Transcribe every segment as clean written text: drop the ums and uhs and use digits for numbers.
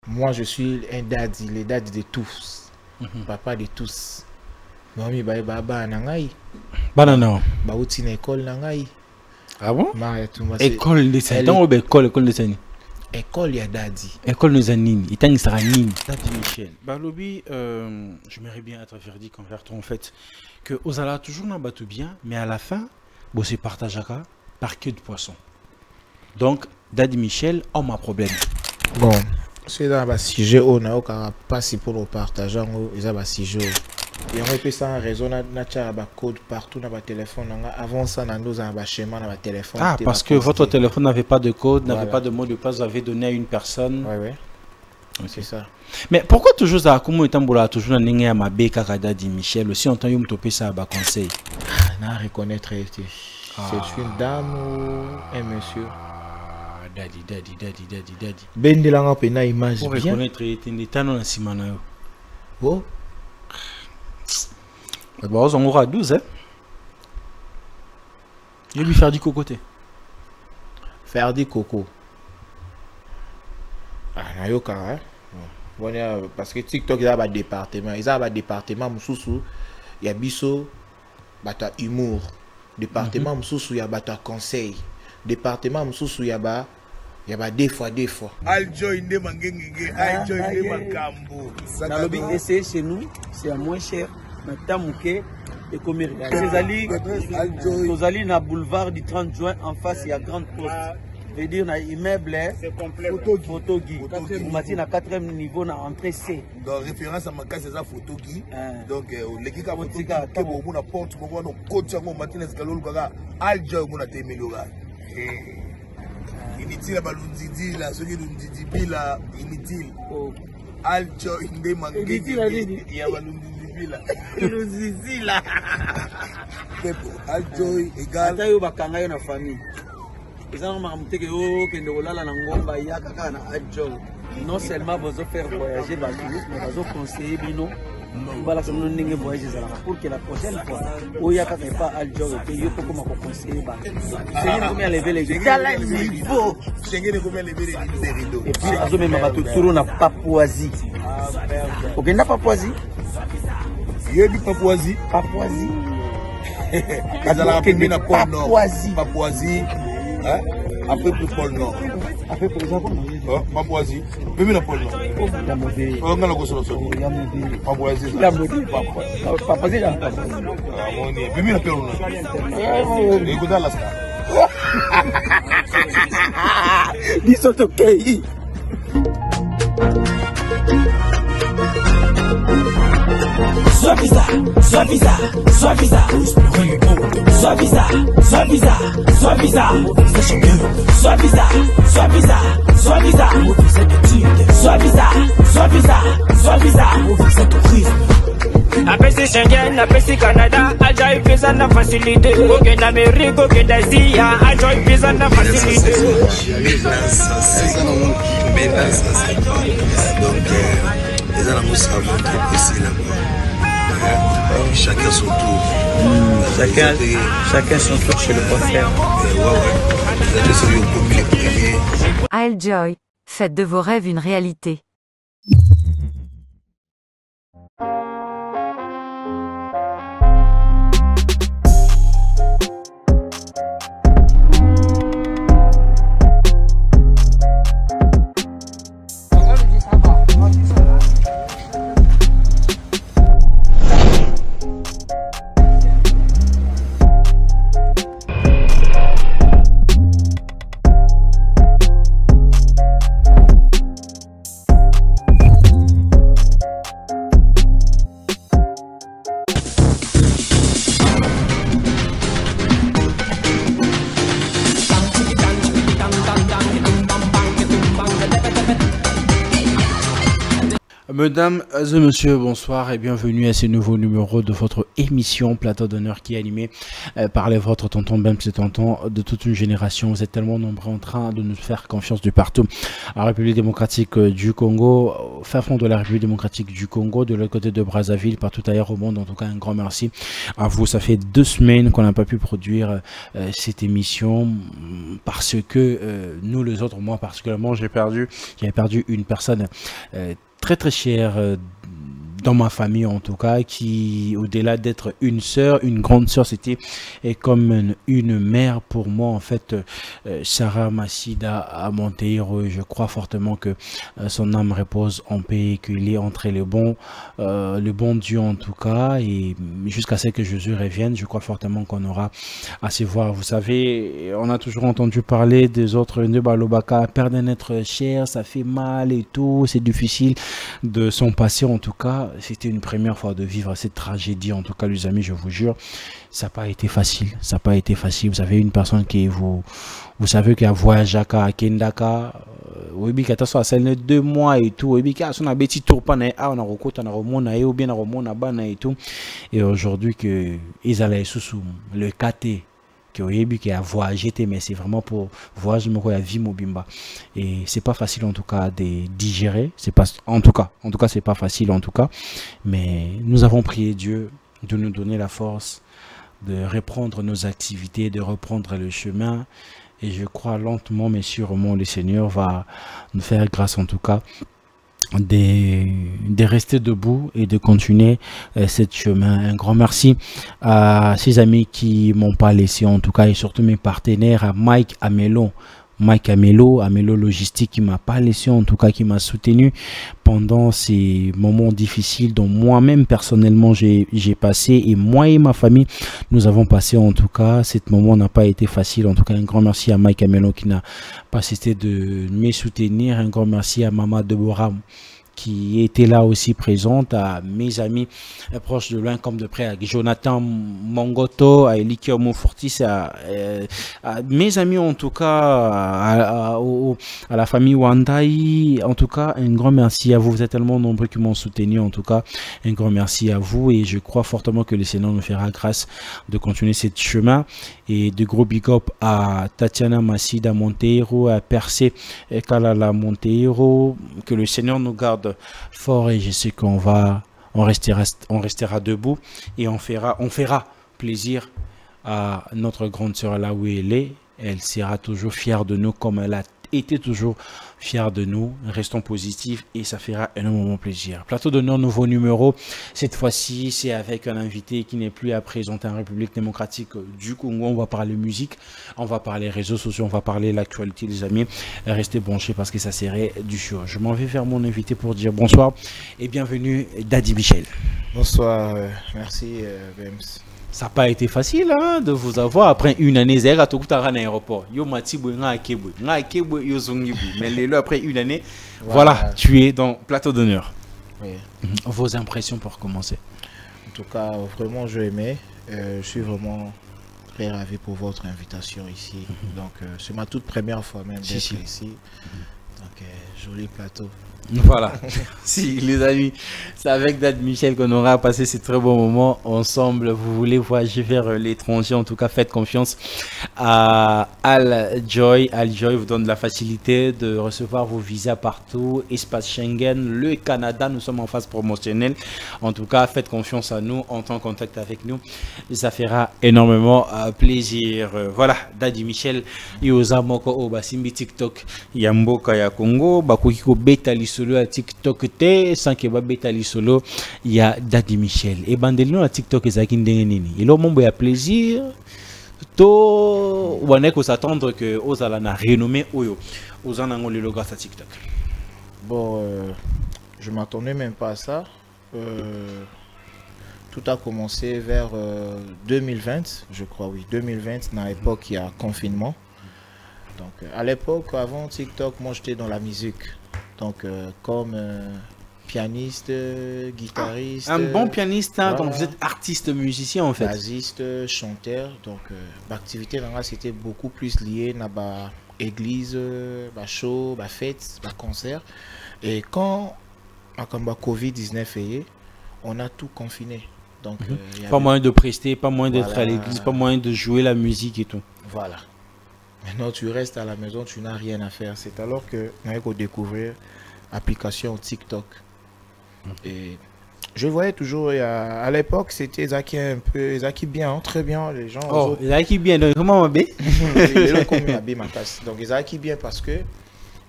Moi, je suis un daddy, le daddy de tous. Papa de tous. Mami, baba, nangai. Banana. Ba uti na école nangai. Ah bon? École de Saint. Dans école de Saint. École ya daddy. École de Zanine. Il t'en sera nini. Daddy Michel. Balobi, j'aimerais bien être verdict envers toi en fait. Que Ozala toujours n'a pas tout bien, mais à la fin, bon c'est partage par queue de poisson. Donc, Daddy Michel, on a problème. Bon, c'est dans le sujet on a pas si pour nous partager, ils ont un sujet. Et on peut ça raison n'a code partout dans le téléphone. Avant ça, nous avons un schéma dans le téléphone. Ah, parce que votre téléphone n'avait pas de code, n'avait pas de mot de passe, vous avez donné à une personne. Oui, oui. C'est ça. Mais pourquoi toujours ça, comment est-ce toujours un à ma béca Daddy Michel aussi en tant que topé ça à conseil? À reconnaître, c'est une dame ou un monsieur? Daddy. Ben de la pena image bien. Pour reconnaître, il est en simana. Oh. Bon, on aura 12, hein. Je vais lui faire du cocoté. Faire du coco. Ah, nayoka, hein. Bon, parce que TikTok, il y a un département. Il y a un département, il y a biso, bata humour. Département, il y a bata conseil. Département, il y a des fois. Aljoy ne mangengenge, Aljoy ne makambo. Dans le but d'essayer chez nous, c'est à moins cher. Maintenant, et comme Aljoy, na boulevard du 30 juin, en face, il y a grande poste. Veut dire, na immeuble, photo Guy. On m'a dit, na 4e niveau, na entrée C. Donc, référence à ma case, c'est ça, photo Guy. Donc, l'équipe a voté que bon, na porte, bon, no coach, mon matin, escalon, Aljoy, mon a témé le gars. Inutile, balundidi, la soki lundidibi, la inutile. Aljoy, inde mangé. Il y a balundidi, la. Lundidibi, la. Aljoy, égal. Atayo bakanga yo na famille. Ils ont remarqué que non seulement vous faire voyager, mais vous conseiller Bino. Voilà, ça nous n'est voyager pour que la prochaine fois, où il n'y a pas Aljoy, que il faut comment conseiller. C'est combien lever les rideaux. C'est combien lever les rideaux. Et puis, à ce moment-là, tout n'a pas Papouasie. Ok, n'a pas Papouasie. Il y a du Papouasie. Papouasie. Papouasie. Après plus Paul Nord. Après pour exemple, Papouasie. Même la Paul Nord. La modèle. On a la gosse sur la modèle. Papouasie. La modèle. Papouasie là. Même la Paul Nord. Écoute la star. Dis ça ok. Sois bizarre, sois bizarre, sois bizarre. Sois bizarre, sois bizarre, sois bizarre. Sois bizarre, sois bizarre, sois bizarre. Sois bizarre, sois bizarre, sois bizarre. Apesi Schengen, apesi Canada, Aljoy visa na facilité. Aucun Amérique, aucun Asie, Aljoy visa na facilité. Donc, les animaux savent très précis là. Chacun son tour. Chacun son tour chez le coiffeur. Aljoy, faites de vos rêves une réalité. Mesdames et messieurs, bonsoir et bienvenue à ce nouveau numéro de votre émission Plateau d'honneur qui est animé par les vôtres, tonton Bem, c'est tonton de toute une génération. Vous êtes tellement nombreux en train de nous faire confiance du partout. En République démocratique du Congo, au fin fond de la République démocratique du Congo, de l'autre côté de Brazzaville, partout ailleurs au monde. En tout cas, un grand merci à vous. Ça fait 2 semaines qu'on n'a pas pu produire cette émission parce que nous les autres, moi particulièrement, j'avais perdu une personne très très chère dans ma famille en tout cas, qui au-delà d'être une sœur, une grande sœur, c'était comme une mère pour moi en fait. Sarah Massida à Monteiro, je crois fortement que son âme repose en paix, qu'il est entre le bon Dieu en tout cas, et jusqu'à ce que Jésus revienne, je crois fortement qu'on aura à se voir. Vous savez, on a toujours entendu parler des autres de Balobaka, perdre un être cher, ça fait mal et tout, c'est difficile de s'en passer en tout cas. C'était une première fois de vivre cette tragédie, en tout cas les amis, je vous jure, ça n'a pas été facile, ça n'a pas été facile. Vous avez une personne qui vous savez qui a voyagé à Kendaka, oui, qui a passé 2 mois et tout, oui, qui a son petit tour pas na on a recoté na remona et ou bien na remona bana et tout, et aujourd'hui que ils allaient sous le KT qui a voyagé, mais c'est vraiment pour voyager à vie mobimba, et c'est pas facile en tout cas de digérer, c'est pas en tout cas c'est pas facile en tout cas, mais nous avons prié Dieu de nous donner la force de reprendre nos activités, de reprendre le chemin, et je crois lentement mais sûrement le Seigneur va nous faire grâce en tout cas de rester debout et de continuer cette chemin. Un grand merci à ces amis qui m'ont pas laissé en tout cas, et surtout mes partenaires, à Mike Amelo Logistique, qui m'a pas laissé en tout cas, qui m'a soutenu pendant ces moments difficiles dont moi-même personnellement j'ai passé, et moi et ma famille nous avons passé en tout cas. Cet moment n'a pas été facile en tout cas. Un grand merci à Mike Amelo qui n'a pas cessé de me soutenir. Un grand merci à Maman Deborah qui était là aussi présente, à mes amis proches de loin comme de près, à Jonathan Mongoto, à Elikio Mofortis, à mes amis en tout cas, à la famille Wandai. En tout cas, un grand merci à vous. Vous êtes tellement nombreux qui m'ont soutenu en tout cas. Un grand merci à vous, et je crois fortement que le Seigneur nous fera grâce de continuer ce chemin. Et de gros big up à Tatiana Massida Monteiro, à Percé Kalala Monteiro. Que le Seigneur nous garde fort, et je sais qu'on restera debout, et on fera plaisir à notre grande sœur là où elle est. Elle sera toujours fière de nous comme elle a été toujours fière de nous. Restons positifs et ça fera énormément plaisir. Plateau d'honneur, nouveau numéro. Cette fois-ci, c'est avec un invité qui n'est plus à présenter en République démocratique du Congo. On va parler musique, on va parler réseaux sociaux, on va parler l'actualité, les amis. Restez branchés parce que ça serait du show. Je m'en vais vers mon invité pour dire bonsoir et bienvenue Daddy Michel. Bonsoir, merci Bems. Ça n'a pas été facile hein, de vous avoir après une année. Mais après une année, voilà, tu es dans plateau d'honneur. Oui. Vos impressions pour commencer? En tout cas, vraiment, je aimais. Je suis vraiment très ravi pour votre invitation ici. Donc, c'est ma toute première fois même d'être ici. Donc, joli plateau. Voilà, si les amis, c'est avec Dad Michel qu'on aura passé ces très bons moments ensemble. Vous voulez voyager vers l'étranger, en tout cas faites confiance à Aljoy. Aljoy vous donne la facilité de recevoir vos visas partout, espace Schengen, le Canada, nous sommes en phase promotionnelle. En tout cas, faites confiance à nous, entrez en contact avec nous, ça fera énormément plaisir. Voilà, Daddy Michel, Yoza Moko Obasimbi TikTok, Yamboka ya Congo, Bakukiko Betali solo à TikTok te sans que ba betali solo il y a Daddy Michel et bandelino à TikTok ezaki ndenge nini et là mon ya plaisir to wana ko s'attendre que ozala na renommé oyo ozana ngoli logo à TikTok. Bon, je m'attendais même pas à ça. Tout a commencé vers 2020, je crois, oui, 2020, dans l'époque il y a confinement. Donc à l'époque, avant TikTok, moi j'étais dans la musique. Donc comme pianiste, guitariste. Un bon pianiste, hein, voilà. Donc vous êtes artiste, musicien en fait. Bassiste, chanteur. Donc l'activité là c'était beaucoup plus lié à la église, show, fête, concert. Et quand comme Covid-19 on a tout confiné. Donc pas moyen de prester, pas moyen d'être à l'église, pas moyen de jouer la musique et tout. Voilà. Maintenant tu restes à la maison, tu n'as rien à faire. C'est alors que on a découvert application TikTok. Et je voyais toujours, à l'époque, c'était Zaki un peu, Zaki bien, hein, très bien, les gens. Oh, Zaki bien, donc comment on va donc Zaki bien parce que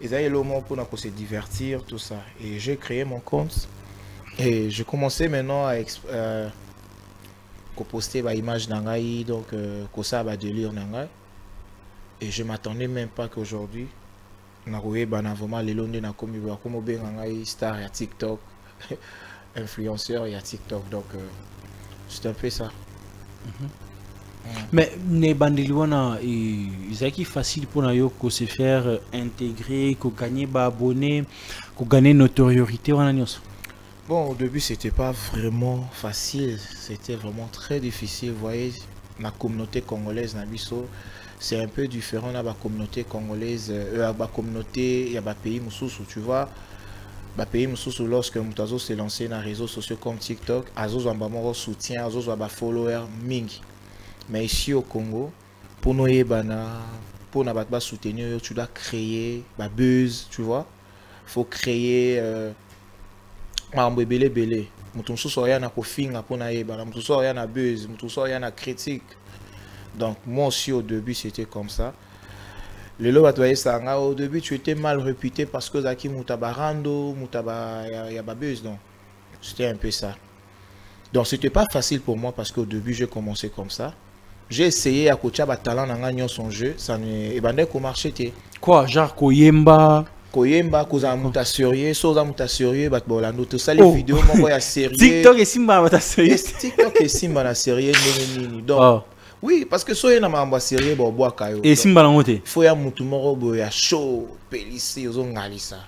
ils avaient le moment pour se divertir, tout ça. Et j'ai créé mon compte et je commençais maintenant à poster des images d'Angaï, donc ça va délire d'Angaï. Et je m'attendais même pas qu'aujourd'hui, vraiment les longs na comme star à TikTok. Influenceur et à TikTok, donc c'est un peu ça. Mais les bandeliwana c'est facile pour nous que se faire intégrer, que gagner abonnés, que gagner notoriété. Bon, au début c'était pas vraiment facile, c'était vraiment très difficile. Vous voyez, la communauté congolaise Nabiso, c'est un peu différent de la communauté congolaise, la communauté, il y a des pays mususu, tu vois. Pays lorsque Moutazo s'est lancé dans les réseaux sociaux comme TikTok, Azo Zambamoro soutien, Azo Zamba follower Ming. Mais ici au Congo, pour nous soutenir, tu dois créer la buzz, tu vois. Il faut créer un bébé belé. Moutonso soya na kofinga pour na yeba, moutonso soya na buzz, moutonso soya na critique. Donc moi aussi au début c'était comme ça. Le loba au début tu étais mal réputé parce que Zaki Moutabarando, Moutababeuse, donc c'était un peu ça. Donc c'était pas facile pour moi parce qu'au début j'ai commencé comme ça. J'ai essayé à coacher talent dans son jeu, ça ne bandait qu'au marché. Quoi, genre Koyemba? Koyemba, Koza Moutasurier, Soza Moutasurier, Batbolando, tout ça les vidéos, moi ya sérieux. TikTok et Simba Moutasurier. TikTok et Simba la série, donc. Oui, parce que soyez dans ma série, et Simba la montée. Il faut y avoir un chaud, pélissé,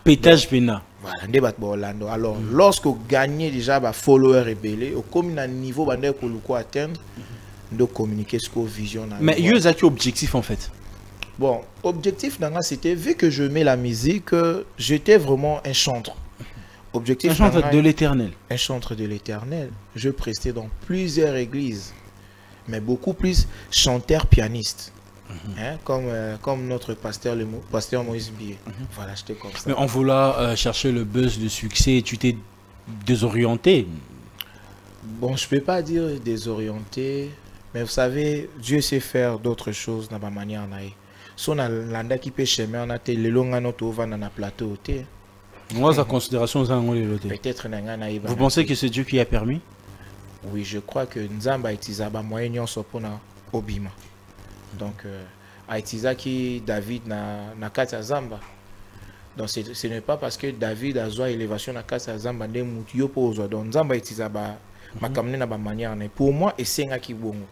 pétage pena. Voilà, débat Orlando. Alors, lorsque vous gagnez déjà des followers rebellés, au comme un niveau que vous atteindre, de communiquer ce que vision. Mais il y a un objectif en fait. Bon, objectif c'était vu que je mets la musique, j'étais vraiment un chantre. Objectif un chantre de l'éternel. Un chantre de l'éternel. Je prestais dans plusieurs églises. Mais beaucoup plus chanteur pianiste, hein, comme notre pasteur Moïse Bié. Voilà, j'étais comme ça. Mais en voulant chercher le buzz, le succès, tu t'es désorienté. Bon, je peux pas dire désorienté, mais vous savez, Dieu sait faire d'autres choses dans ma manière. Si on a l'anda qui peut chemin, on a les longs anneaux dans la plateau. Moi, sa considération, peut-être. Vous pensez que c'est Dieu qui a permis? Oui, je crois que Nzamba Itiza ba moyen sopona obima. Donc Itiza qui David na kata Zamba. Donc ce n'est pas parce que David a zoa élévation na kata Zamba de mutio pozo. Donc Nzamba Itiza ba makamne na ba manière ne. Pour moi et senga ki bongo.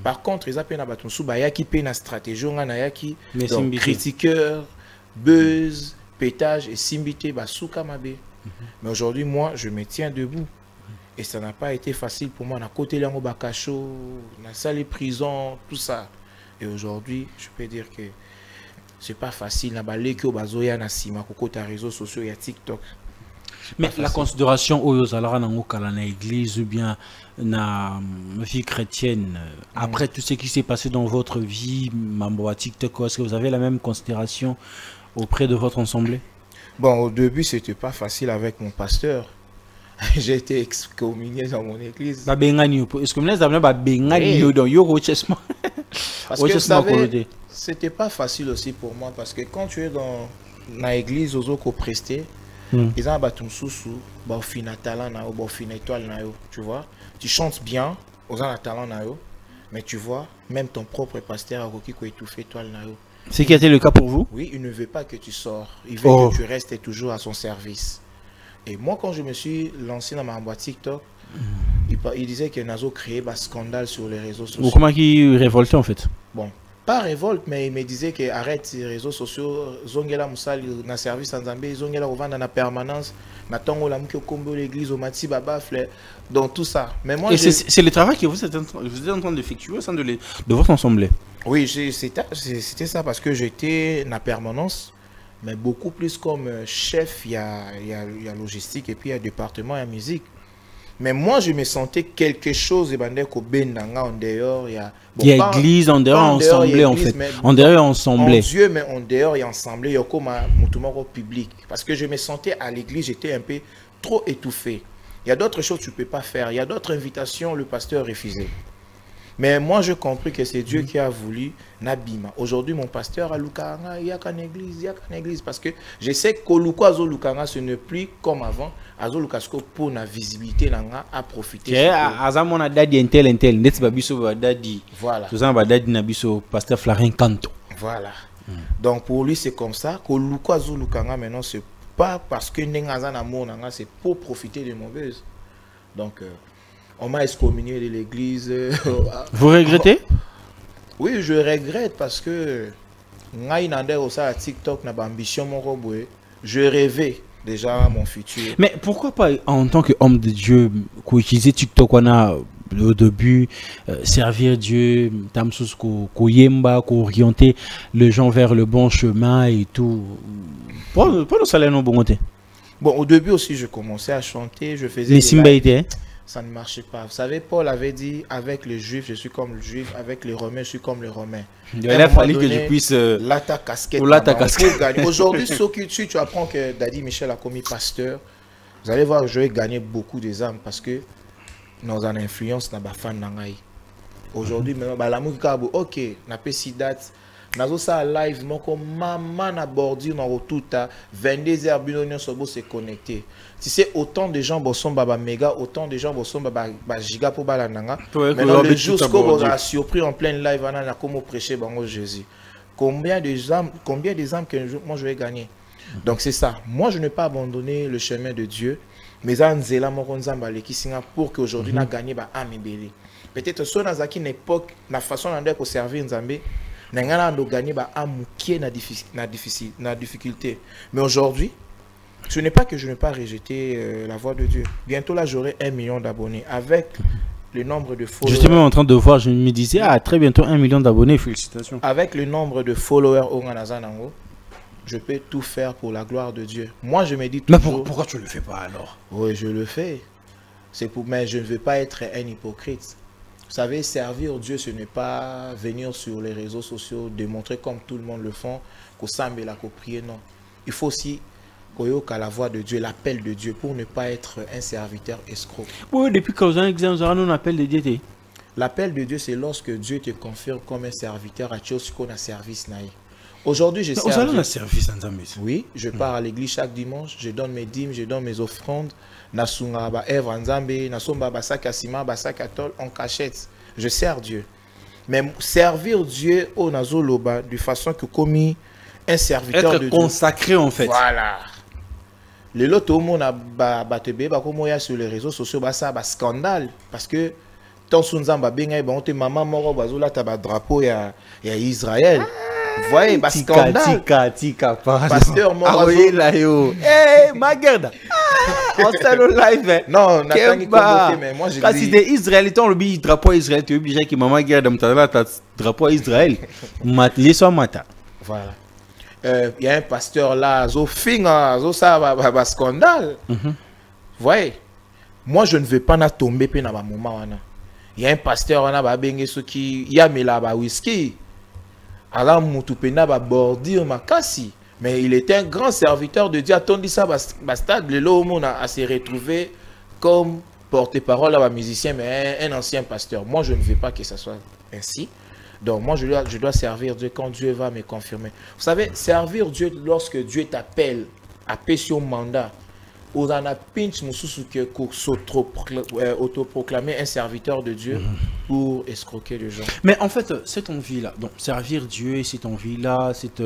Par contre, ils appellent na batonsu ba ya ki pe na stratégie on na ya ki donc critiqueur, buzz, pétage et simbité ba souka mabe. Mais aujourd'hui moi je me tiens debout. Et ça n'a pas été facile pour moi. On a côté l'ango bakacho, on a salé prison, tout ça. Et aujourd'hui, je peux dire que c'est pas facile. On a balé que bazoya na sima koko ta réseaux sociaux et TikTok. Mais la considération aux alara nango kala na église ou bien na vie chrétienne. Après tout ce qui s'est passé dans votre vie, mambo à TikTok, est-ce que vous avez la même considération auprès de votre assemblée? Bon, au début, c'était pas facile avec mon pasteur. J'ai été excommunié dans mon église. Est-ce que vous avez parce que vous savez, c'était pas facile aussi pour moi parce que quand tu es dans l'église aux autres prestés, ils ont battu sous au final talent au final étoile tu vois, tu chantes bien aux un talent mais tu vois même ton propre pasteur a qui étouffé toi c'est qui a été le cas pour vous? Oui, il ne veut pas que tu sors, il veut que tu restes toujours à son service. Et moi, quand je me suis lancé dans ma boîte TikTok, il disait que Nazo créait un scandale sur les réseaux sociaux. Comment il révoltait en fait? Bon, pas révolte, mais il me disait que arrête les réseaux sociaux, Zongela Moussal, na service en Zambie, Zongela revend dans la permanence, Natango la Mouké Kombo l'église, au Mati Babafle, donc tout ça. Mais moi, c'est le travail que vous êtes en train d'effectuer au sein de votre assemblée? Oui, c'était ça parce que j'étais dans la permanence. Mais beaucoup plus comme chef, il y a logistique et puis il y a département, il y a musique. Mais moi, je me sentais quelque chose, en dehors, il y a... Bon, il y a église, en dehors, ensemble, en fait. En dehors, ensemble. En Dieu, mais en dehors, il y a ensemble, il y a comme un public. Parce que je me sentais à l'église, j'étais un peu trop étouffé. Il y a d'autres choses que tu ne peux pas faire. Il y a d'autres invitations, le pasteur refusait. Mais moi, je compris que c'est Dieu qui a voulu Nabima. Aujourd'hui, mon pasteur à Lukanga, il n'y a qu'une église, il n'y a qu'une église. Parce que je sais qu'au Azo Lukanga, ce n'est plus comme avant. Azo Lukasko, pour la visibilité, à profiter. Azamon a dadi intel, net babiso dadi. Voilà. Tout ça, dadi nabiso, pasteur Flarin Kanto. Voilà. Donc pour lui, c'est comme ça. Qu'au Azo Lukanga, maintenant, c'est pas parce que Nengazan amour, c'est pour profiter des mauvaises. Donc, on m'a excommunié de l'église. Vous regrettez? Oui, je regrette parce que TikTok n'a pas ambition. Je rêvais déjà à mon futur. Mais pourquoi pas, en tant qu'homme de Dieu, qu'on utilise TikTok, on a au début servir Dieu, qu'on orienter les gens vers le bon chemin et tout. Pas le salaire non bon côté. Bon, au début aussi, je commençais à chanter, je faisais. Mais Simbaïté, ça ne marchait pas. Vous savez, Paul avait dit, avec les Juifs, je suis comme le Juif, avec les Romains, je suis comme les Romains. Il a fallu que je puisse... Là, ta casquette. Aujourd'hui, si tu apprends que Daddy Michel a commis pasteur, vous allez voir, je vais gagner beaucoup des âmes parce que nous avons une influence dans la fan nangai. Aujourd'hui, l'amour ok, n'a pas si date. Nazo ça live moko maman na bordir na rotuta 22h binonyo sobo se connecter. Tu sais autant de gens bossons baba méga, autant de gens bossons baba giga pour balananga. Maintenant le jour qu'on a surpris en plein live on a comme prêcher bango Jésus. Combien des âmes que moi je vais gagner. Donc c'est ça. Moi je n'ai pas abandonné le chemin de Dieu, mais anzela moko nzamba le kisinga pour que aujourd'hui na gagner ba âme belé. Peut-être so na zaki une époque na façon d'andre pour servir Nzambe. Na difficulté. Mais aujourd'hui, ce n'est pas que je n'ai pas rejeté la voix de Dieu. Bientôt là, j'aurai 1 million d'abonnés avec le nombre de followers. J'étais même en train de voir, je me disais, ah, très bientôt 1 million d'abonnés, félicitations. Avec le nombre de followers au Ganazanango, je peux tout faire pour la gloire de Dieu. Moi, je me dis toujours... Mais pourquoi tu ne le fais pas alors? Oui, je le fais. Mais je ne veux pas être un hypocrite. Vous savez, servir Dieu, ce n'est pas venir sur les réseaux sociaux, démontrer comme tout le monde le font, qu'au sambe la prier, non. Il faut aussi qu'à la voix de Dieu, l'appel de Dieu, pour ne pas être un serviteur escroc. Oui, depuis quand vous avez un appel de Dieu. L'appel de Dieu, c'est lorsque Dieu te confirme comme un serviteur à chose qu'on a service naïf. Aujourd'hui, je sers. Oui, je pars à l'église chaque dimanche, je donne mes dîmes, je donne mes offrandes. Nasunga ba Ève Nzambe, nasomba basaka sima basaka tol en cachette. Je sers Dieu. Mais servir Dieu au nazoloba de façon que commis un serviteur être de consacré Dieu. En fait. Voilà. Le lot tout le monde a batebe ba comme sur les réseaux sociaux ba ça ba scandale parce que ton sunzamba benga ba on te maman moro bazola ta ba drapeau ya Israël. Vous voyez, bah, scandale. Tika, pasteur Morazo. Ah oui, là, yo. Eh, ma gueule. On s'est le live. Non, mais moi, j'ai dit... Si t'es Israélien, on le drapeau Israël, tu es obligé que maman guerre de m'tala, t'as drapeau Israël. Les soirs matin. Voilà. Il y a un pasteur là, zo finga, zo ça, bah, scandale. Vous voyez, moi, je ne veux pas na tomber pe na ba moment. Il y a un pasteur là, bah, bengue ce qui, y a mais là, bah, whisky. Alors, Moutupena va bordir ma cassi. Mais il était un grand serviteur de Dieu. Attendu ça, bastade, le lot a se retrouvé comme porte-parole à un musicien, mais un ancien pasteur. Moi, je ne veux pas que ça soit ainsi. Donc, moi, je dois servir Dieu quand Dieu va me confirmer. Vous savez, servir Dieu lorsque Dieu t'appelle à payer son mandat. On a pinch autoproclamer un serviteur de Dieu pour escroquer les gens. Mais en fait, cette envie-là, donc servir Dieu, cette envie-là, cette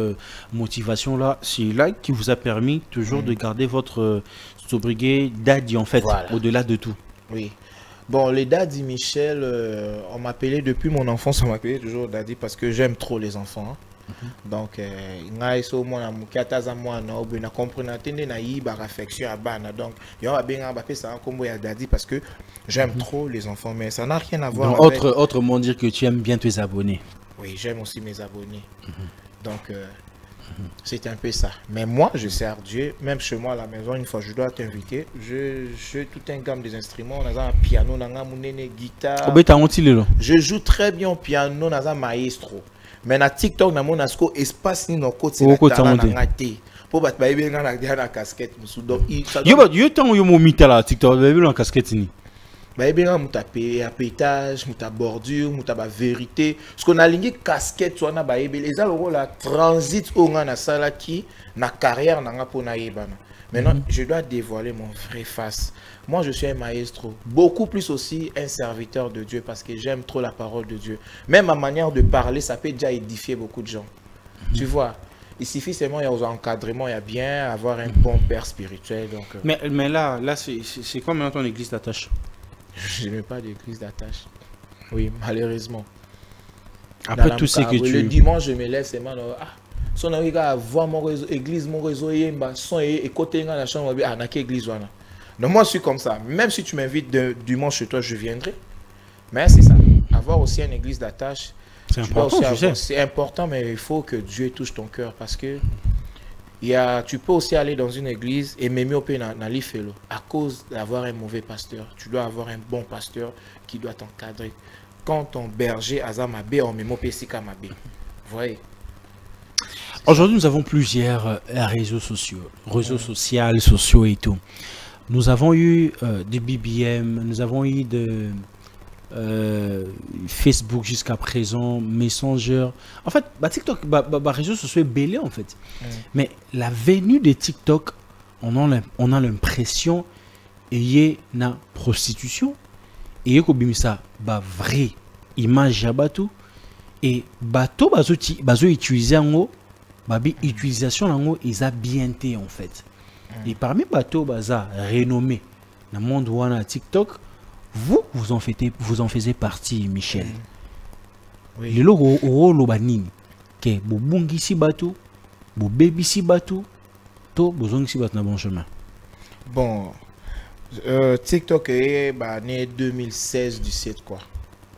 motivation-là, c'est là qui vous a permis toujours de garder votre sobriquet Daddy en fait, voilà. Au-delà de tout. Oui. Bon, les Daddy Michel, on m'appelait depuis mon enfance, on m'appelait toujours Daddy parce que j'aime trop les enfants. Hein. Donc, parce que j'aime trop les enfants, mais ça n'a rien à voir avec... Autrement dire que tu aimes bien tes abonnés. Oui, j'aime aussi mes abonnés. Donc, C'est un peu ça. Mais moi, je sers Dieu. Même chez moi à la maison, une fois, je dois t'inviter. Je joue tout un gamme des instruments. On a un piano, on a un guitare. Je joue très bien au piano, on a un maestro. Mais na TikTok, on a un espace ni no côté. Pour battre baby dans la casquette. Yo tant yo momita la TikTok, baby dans casquette ni. Baby dans muta pétage, muta bordure, muta ba vérité. Parce qu'on a ligné casquette, soit na baby les algo la transit au na sala qui na carrière na pour na yebana. Maintenant, je dois dévoiler mon vrai face. Moi, je suis un maestro, beaucoup plus aussi un serviteur de Dieu parce que j'aime trop la parole de Dieu. Même ma manière de parler, ça peut déjà édifier beaucoup de gens. Tu vois, il suffit seulement il y a aux encadrements, il y a bien avoir un bon père spirituel. Donc, mais là c'est comme dans ton église d'attache. Je n'ai pas d'église d'attache. Oui, malheureusement. Après tout ce que tu... Le dimanche, je me lève seulement. Si on arrive à voir mon réseau, église, mon réseau, et côté dans la chambre, n'a qu'église. Donc moi, je suis comme ça. Même si tu m'invites dimanche chez toi, je viendrai. Mais c'est ça. Avoir aussi une église d'attache, c'est important. C'est important, mais il faut que Dieu touche ton cœur. Parce que tu peux aussi aller dans une église et m'aimer au pays dans l'ifelo. À cause d'avoir un mauvais pasteur. Tu dois avoir un bon pasteur qui doit t'encadrer. Quand ton berger a Zamabé, on m'aime au pays Sikamabé. Vous voyez? Aujourd'hui, nous avons plusieurs réseaux sociaux, sociaux et tout. Nous avons eu des BBM, nous avons eu de Facebook jusqu'à présent, Messenger. En fait, TikTok, réseaux sociaux est belé en fait. Mais la venue de TikTok, on a l'impression qu'il y a une prostitution. Et il y a une vraie image à bateau. Et bateau, bazo utilisé en haut. Babi utilisation en ils a bien été en fait. Et parmi bateau baza renommé dans le monde où on a TikTok, vous en faisiez partie, Michel. Oui. Le logo au banning que bo bungi si bateau, bo baby si bateau, to bozong si bateau na bon chemin. Bon, TikTok est né 2016-17 quoi.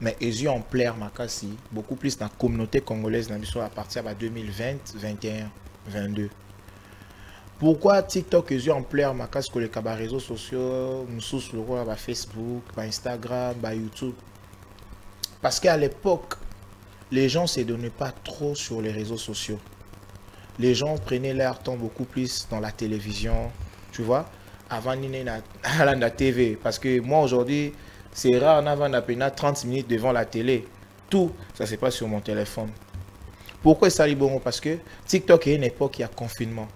Mais ils ont en plaire Makassi, beaucoup plus dans la communauté congolaise à partir de 2020, 21, 22. Pourquoi TikTok ils ont en plaire Makassi que les réseaux sociaux, nous sur Facebook, Instagram, YouTube? Parce qu'à l'époque, les gens ne se donnaient pas trop sur les réseaux sociaux. Les gens prenaient leur temps beaucoup plus dans la télévision, tu vois, avant la TV. Parce que moi aujourd'hui, c'est rare en avant d'appeler 30 minutes devant la télé. Tout, ça se passe sur mon téléphone. Pourquoi ça est bon? Parce que TikTok est une époque, il y a confinement.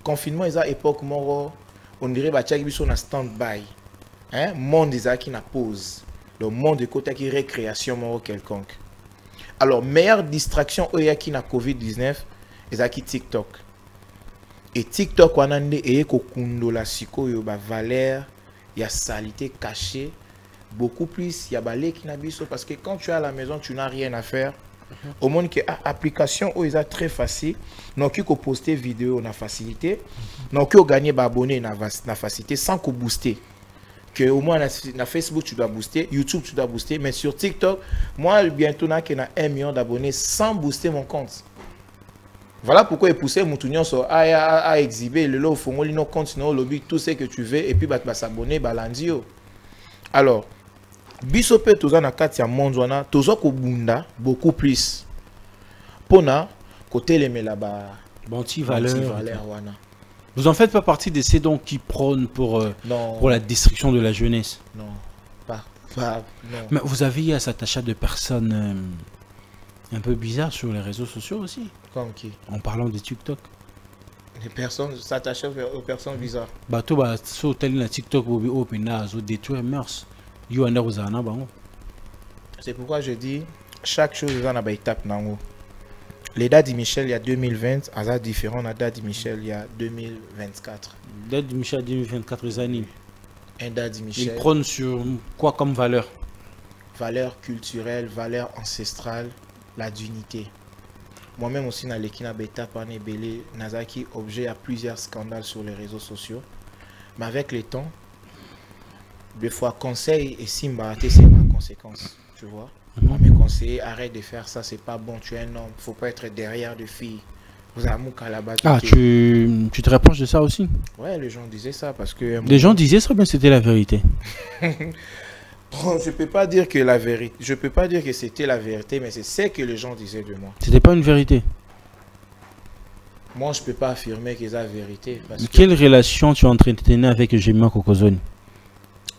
Confinement, il y a une époque, on dirait que sont en stand-by. Le monde est qui na pause. Le monde de côté qui récréation quelconque. Alors, meilleure distraction, il y a qui na COVID-19, il y a qui TikTok. Et TikTok, on a des la valeur, il y a saleté cachée. Beaucoup plus, il y a balé qui n'a parce que quand tu es à la maison, tu n'as rien à faire. Au monde qui a application, ils sont très facile. Donc, tu peux poster vidéo, on a facilité. Donc, tu peux gagner abonné, on a facilité sans que booster. Que au moins, na Facebook, tu dois booster. YouTube, tu dois booster. Mais sur TikTok, moi, bientôt, il y a 1 million d'abonnés sans booster mon compte. Voilà pourquoi il poussait mon tounion à exhiber le lot, il faut compte, lobby, tout ce que tu veux. Et puis, s'abonner, balandio. Alors, bisope toza na kati ya monde wana toza ko bunda beaucoup plus pona côté les melaba banti valeur wana. Vous en faites pas partie de ces dons qui prônent pour la destruction de la jeunesse? Non, pas non. Mais vous avez cet achat de personnes un peu bizarres sur les réseaux sociaux aussi. Comme qui? En parlant de TikTok. Les personnes s'attachent aux personnes bizarres. Bateau ba so tel na TikTok ou open zo détruire mœurs. C'est pourquoi je dis chaque chose dans la étape. Les dates de Michel il y a 2020, c'est différent de la date de Michel il y a 2024. Date de Michel 2024 les années. Un date de Michel. Il prône sur quoi comme valeur? Valeur culturelle, valeur ancestrale, la dignité. Moi-même aussi dans l'équipe d'étape en Ebélé, Nazaki objet à plusieurs scandales sur les réseaux sociaux. Mais avec le temps, des fois conseil et Simba c'est ma conséquence, tu vois. On me conseille arrête de faire ça, c'est pas bon, tu es un homme, faut pas être derrière des filles, Ah, tu te rapproches de ça aussi? Ouais, les gens disaient ça parce que... Les gens disaient ça, bien c'était la vérité. Bon, je peux pas dire que la vérité... Je peux pas dire que c'était la vérité, mais c'est ce que les gens disaient de moi. C'était pas une vérité? Moi, je peux pas affirmer que c'est la vérité. Parce Quelle relation tu entretenais avec Jemima Kokozoni?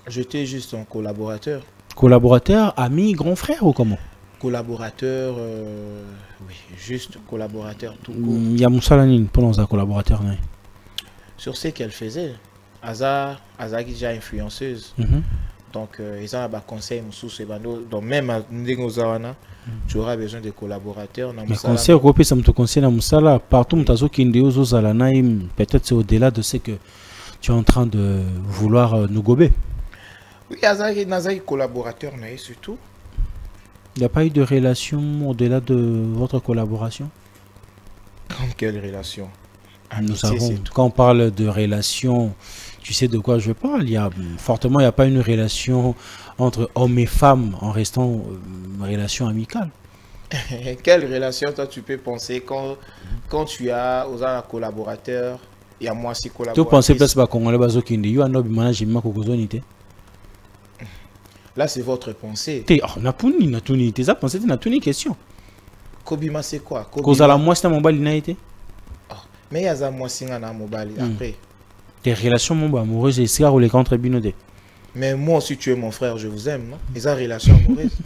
J'étais juste un collaborateur. Collaborateur, ami, grand frère ou comment? Collaborateur, oui, juste collaborateur tout court. Il y a Moussalanine pendant un collaborateur. Non? Sur ce qu'elle faisait, Aza qui est déjà influenceuse. Donc, ils ont un conseil, donc même à Ndengozarana, tu auras besoin de collaborateurs. Mais conseil, ça me conseille dans Moussala. Partout, peut-être c'est au-delà de ce que tu es en train de vouloir nous gober. Oui, Aza est collaborateur, surtout. Il n'y a pas eu de relation au-delà de votre collaboration? Quelle relation? Nous savons, quand on parle de relation, tu sais de quoi je parle. Il y a pas une relation entre hommes et femmes en restant une relation amicale. Quelle relation toi tu peux penser quand tu as un collaborateur et à moi aussi collaborateur? Tu penses plus à Congolais bazokindi, you no manage ma kokozonité. Là, c'est votre pensée. Tu as pensé que tu question. Kobima, c'est quoi? Kozala moi c'est mon balinaité. Mais il y a moi c'est un mobile après. Tes relations mon amoureuses et c'est les contre binodé. Mais moi aussi tu es mon frère, je vous aime, non? Les relations amoureuses.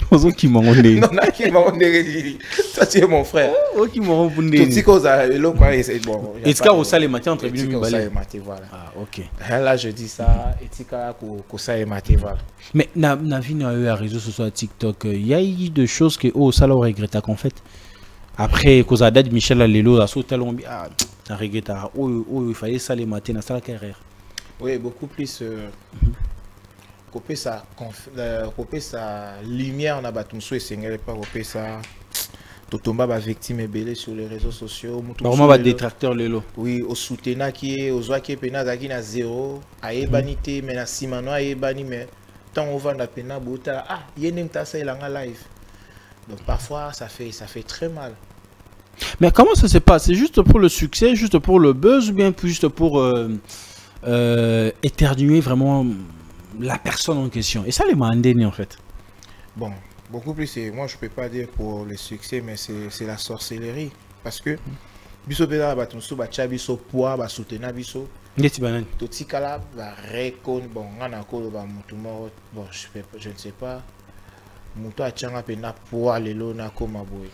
Aux qui m'ont donné. Non, qui m'ont donné. Toi tu es mon frère. Aux qui m'ont donné. Tout ce qu'on a le quoi c'est bon. Etika au salé matin entre binodé balé. Voilà. Ah OK. Là je dis ça, etika ko salé matin voilà. Mais na vie na eu à réseaux sociaux TikTok, il y a eu des choses que au ça leur regrette qu'en fait. Après cause date Michel Lelo a sauté l'ombi ah ça regrette il fallait ça les matins dans sa carrière. Oui, beaucoup plus couper sa lumière na batumso et sengele pas couper ça totomba ba victime belé sur les réseaux sociaux vraiment ba détracteur Lelo. Oui, au soutenant qui est aux oies qui pena zaki na zéro ayebanité mais na simano ayebani mais tant on va na pena bota ah yenem ta ça ilanga live. Donc parfois ça fait très mal. Mais comment ça se passe? C'est juste pour le succès, juste pour le buzz ou bien juste pour éternuer vraiment la personne en question? Et ça les m'a en fait. Bon, beaucoup plus, moi je peux pas dire pour le succès, mais c'est la sorcellerie. Parce que biso peda batumso ba chabiso poa ba soutenir biso. Ngeti banani. Toti kala ba recon bon ngana ko ba mutumo bon je ne sais pas. Muto achanga pena poa lelo na koma boy.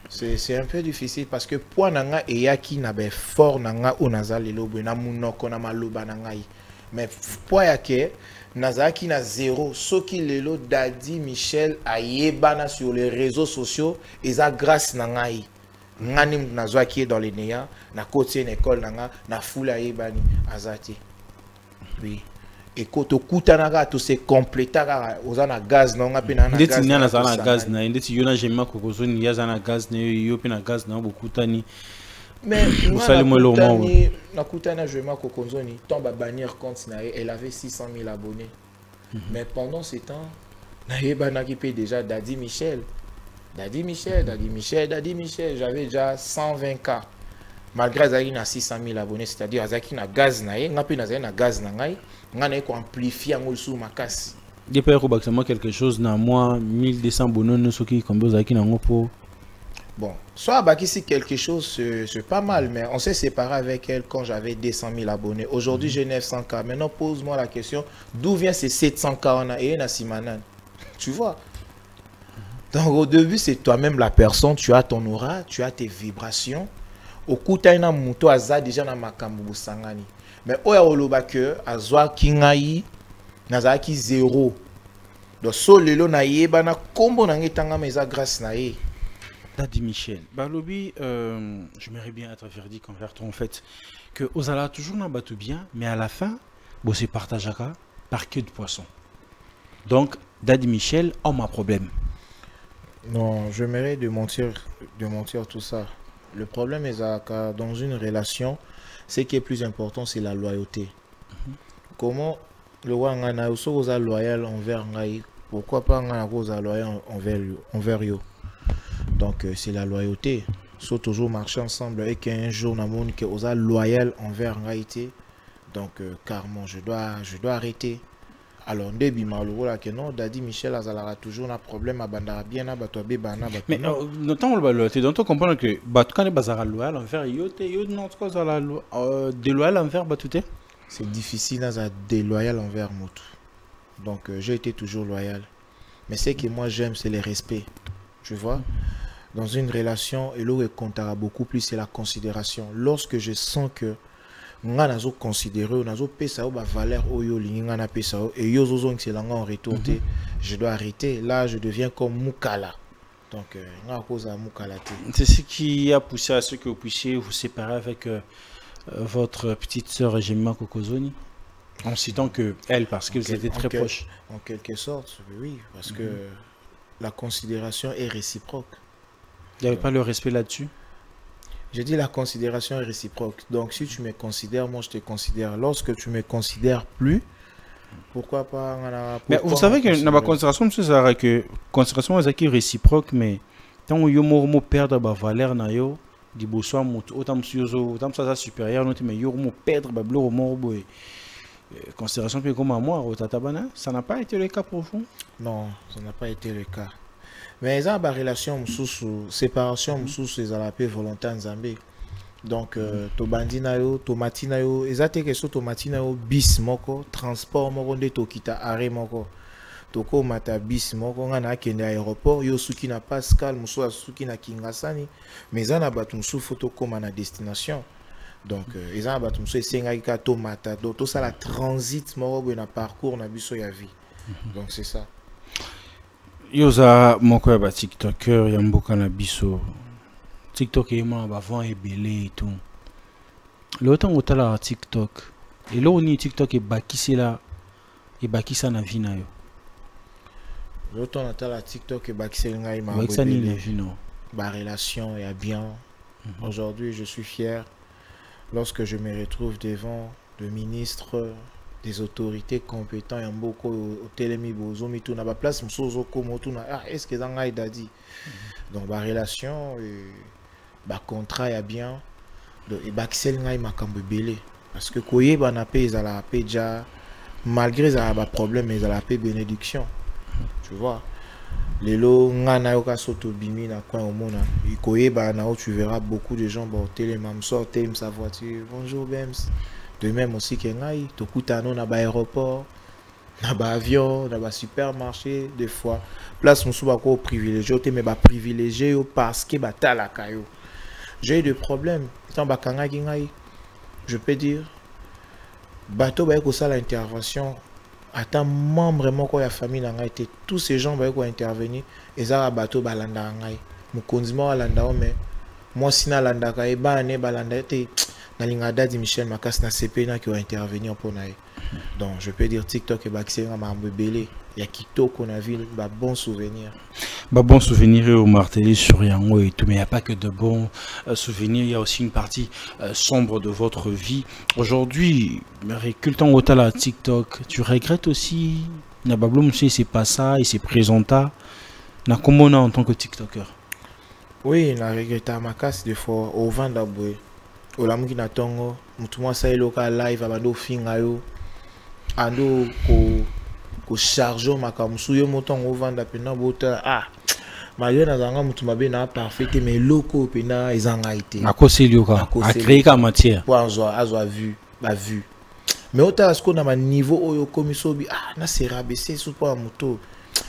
C'est un peu difficile parce que poa nanga eyaki na be fort nanga onaza lelo boy na munoko na maloba nanga yi. Mais poa yake nazaki na zéro soki lelo Dadi Michel ayebana sur les réseaux sociaux eza grâce nanga yi. Ngani nazwa qui est dans les néa na côté une école nanga na fula ayebani azati. Oui. Et quand on coûte à tout c'est complété aux ana gaz non a pena na gaz. Ndeti nyana za na gaz na ndeti yona jema kokozoni ya za na gaz na yo pena gaz na bokutani. Mais na kutana jema kokozoni tombe bannir compte na elle avait 600 000 abonnés. Mais pendant ce temps na yebana qui paye déjà Dadi Michel, j'avais déjà 120K. Malgré Azaki na 600 000 abonnés, c'est-à-dire Azaki na gaz na ye, ngapi na na gaz na ngai, ngana ko amplifier ngol sous ma casse. Depuis que quelque chose na moi 1200 bonhommes ceux qui comme Azaki na ngopo. Bon, soit Baki si quelque chose c'est pas mal, mais on s'est séparé avec elle quand j'avais 200 000 abonnés. Aujourd'hui j'ai 900K. Maintenant pose-moi la question, d'où vient ces 700K on a et na Simanan? Tu vois? Donc au début c'est toi-même la personne, tu as ton aura, tu as tes vibrations. Okuta ina muto aza déjà na makambu busangani. Mais oya oloba que azwa kingai nazaki zéro. Donc so lelo na yeba na kombo na ngetanga meza grâce na ye. Dadi Michel, Balobi, j'aimerais bien être verdict envers toi en fait que Ozala toujours n'a battu bien, mais à la fin, bon c'est partagaka par queue de poisson. Donc Dadi Michel, on a problème. Non, je mérite de mentir tout ça. Le problème est que dans une relation, ce qui est plus important, c'est la loyauté. Comment le roi ngana est loyal envers ngai, pourquoi pas ngana loyal envers yo? Donc c'est la loyauté. Faut toujours marcher ensemble et qu'un jour dans le monde que osa loyal envers Haïti. Donc carrément je dois arrêter. Alors début malheureux là que non Dadi Michel Azalara toujours un problème à bandara bien à bato bana bato. Mais notamment le loyauté, donc on comprend que bato quand les bazara loyal envers yote non quoi ça la déloyal envers batouté. C'est difficile à déloyal envers Motu. Donc j'ai été toujours loyal. Mais ce que moi j'aime c'est le respect. Tu vois? Dans une relation, et là, comptera beaucoup plus, c'est la considération. Lorsque je sens que on a considéré, on a payé valeur et yo c'est en retour, je dois arrêter. Là, je deviens comme Moukala. Donc, on a cause à Moukala. C'est ce qui a poussé à ce que vous puissiez vous séparer avec votre petite sœur Gemma Kokozoni, en citant que elle, parce que vous étiez très proches. En quelque sorte, oui, parce que la considération est réciproque. Il n'y avait pas le respect là-dessus? J'ai dit la considération est réciproque. Donc si tu me considères, moi je te considère. Lorsque tu me considères plus, pourquoi pas... Mais vous savez que dans la considération, c'est que considération est réciproque, mais tant que vous perdre la valeur, du besoin, autant ça supérieur, mais vous perdre la valeur. Considération comme à moi, ça n'a pas été le cas pour vous? Non, ça n'a pas été le cas. Mais ils ont une relation sous séparation sous ces alapés volontaires Nzambé. Donc to bandina yo, to matina yo, ezate que so to matina yo bis moko, transport moko de to kita arrêt moko. To ko mata bis moko ngana kende aéroport yo suki na Pascal, muso suki na Kingasani, mais za na batu musu photo comme na destination. Donc ils ont batu muso esenga ka to mata, donc to ça la transit moko na parcours na biso ya vie. Donc c'est ça. Yoza moko ya ba TikToker ya mboka na biso. TikTok est moi avant et belé et tout. L'autant otala TikTok. Et là on TikTok est bakisi là et bakisa na vie na yo. L'autant otala TikTok est bakisi ngai ma ba relation est bien. Aujourd'hui, je suis fier lorsque je me retrouve devant le ministre des autorités compétentes en beaucoup au télémi bozo mi tout na ba place msozo comme tout na ah est-ce que ça ngai dadi. Donc ba relation ba contrat ya bien et bakisel ngai makambo belé parce que koye ba na pe za la pe ja malgré ça ba problème mais za la pe bénédiction. Tu vois lelo ngana yo ka soto bimi na coin au mona koye ba na tu verras beaucoup de gens ba télémam sortir sa voiture bonjour Bems. De même aussi que ngai to kutano na ba aéroport na ba avion na ba supermarché des fois place musu ba ko privilégié te mais ba privilégié parce que ba talaka yo. J'ai eu des problèmes tant ba kanga ngai je peux dire bateau ba ko ça l'intervention attends membre vraiment quoi la famille na ngai te tous ces gens ba ko intervenir et ça bateau ba landa ngai mukonzima wa landa mais moi sina landa ka e ba ne ba landa te na Dadi Michel Makas na CP na qui va intervenir pour naï. Donc je peux dire TikTok et Baxé na ma belé. Il y a Kito qu'on a vu bah bon souvenir. Bah bon souvenir au martelé sur Yango et tout, mais il n'y a pas que de bons souvenirs, il y a aussi une partie sombre de votre vie. Aujourd'hui, récultant au tala TikTok, tu regrettes aussi na bablo monsieur c'est pas ça, il s'est présenté na comment en tant que TikToker. Oui, na regrette Makas des fois au vent d'aboué. Olamu ki na tongo mutu mwa sa eloka live abando finga yo ando ko charge makamusu yo motongo vanda pena bota ah mayo na zanga mutu mabe na parfait mais loko pena ezanga ite akose lioka a créer ka matière pour azwa vu ba vu mais ota asko na ma niveau oyo komiso bi ah na sera baissé sous pour moto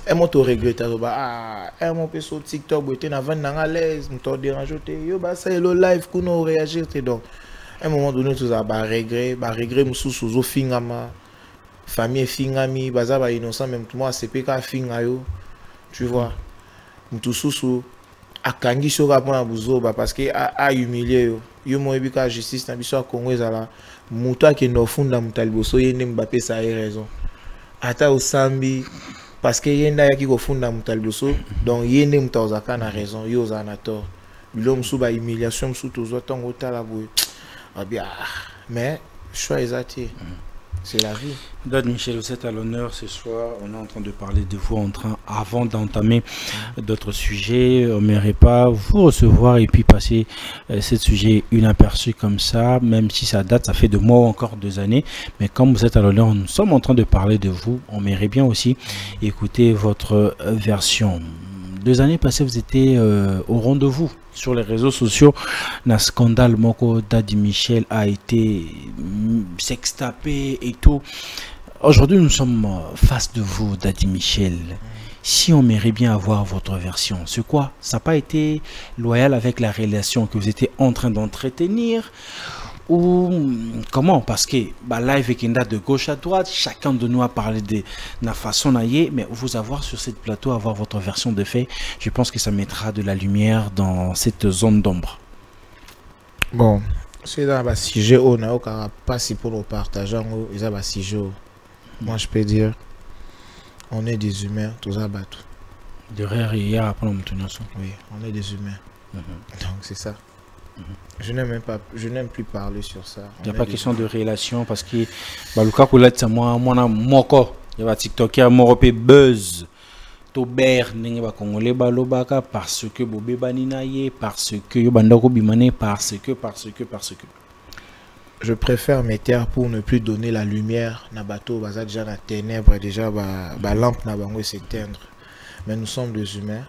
et moi to regrette ah et mon perso TikTok boté na vendre na l'aise m'to dérange te yo ba ça le live kuno réagir te donc à un moment donné tout ça ba regret mususu zo fingama famille fingami baza ba innocent même moi CP ka finga yo tu vois mususu akangi soka pona buzo ba parce que a humilier yo mo ebika justice na biso Congo ezala mutu akendo funda mutaliboso yende Mbappé ça a raison ata osambi parce que yenda yaki ko funda mutaliboso donc yende mutazaka na raison yo za na tort bilom sou ba humiliation sou tozo tongo tala boy ah bien mais choix ezati C'est la vie. Dad Michel, vous êtes à l'honneur ce soir. On est en train de parler de vous avant d'entamer d'autres sujets. On n'aimerait pas vous recevoir et puis passer ce sujet inaperçu comme ça, même si ça date, ça fait 2 mois ou encore 2 années. Mais comme vous êtes à l'honneur, nous sommes en train de parler de vous. On aimerait bien aussi écouter votre version. 2 années passées, vous étiez au rendez-vous sur les réseaux sociaux. Un scandale, Moko Dadi Michel a été sextapé et tout. Aujourd'hui, nous sommes face de vous, Dadi Michel. Si on aimerait bien avoir votre version, c'est quoi? Ça n'a pas été loyal avec la relation que vous étiez en train d'entretenir? Ou comment? Parce que live est de gauche à droite, chacun de nous a parlé de la façon d'aller, mais vous avoir sur cette plateau, avoir votre version de fait, je pense que ça mettra de la lumière dans cette zone d'ombre. Bon, c'est dans le sujet où on n'a pas si pour nous partager, ils ont un sujet. Moi je peux dire, on est des humains, tous à battre. Derrière, il y a après oui, on est des humains. Donc c'est ça. Je n'aime plus parler sur ça. Il n'y a pas question de relation parce que Baluka Koulet, moi, moko, il y a TikToker, Morope Buzz, Tober, Nenga Congolais Balobaka, parce que Bobé Baninaye, parce que Yobandako Bimane, parce que. Je préfère me taire pour ne plus donner la lumière. Na bateau, baza déjà la ténèbre, déjà ba lampe na bango s'éteindre. Mais nous sommes des humains.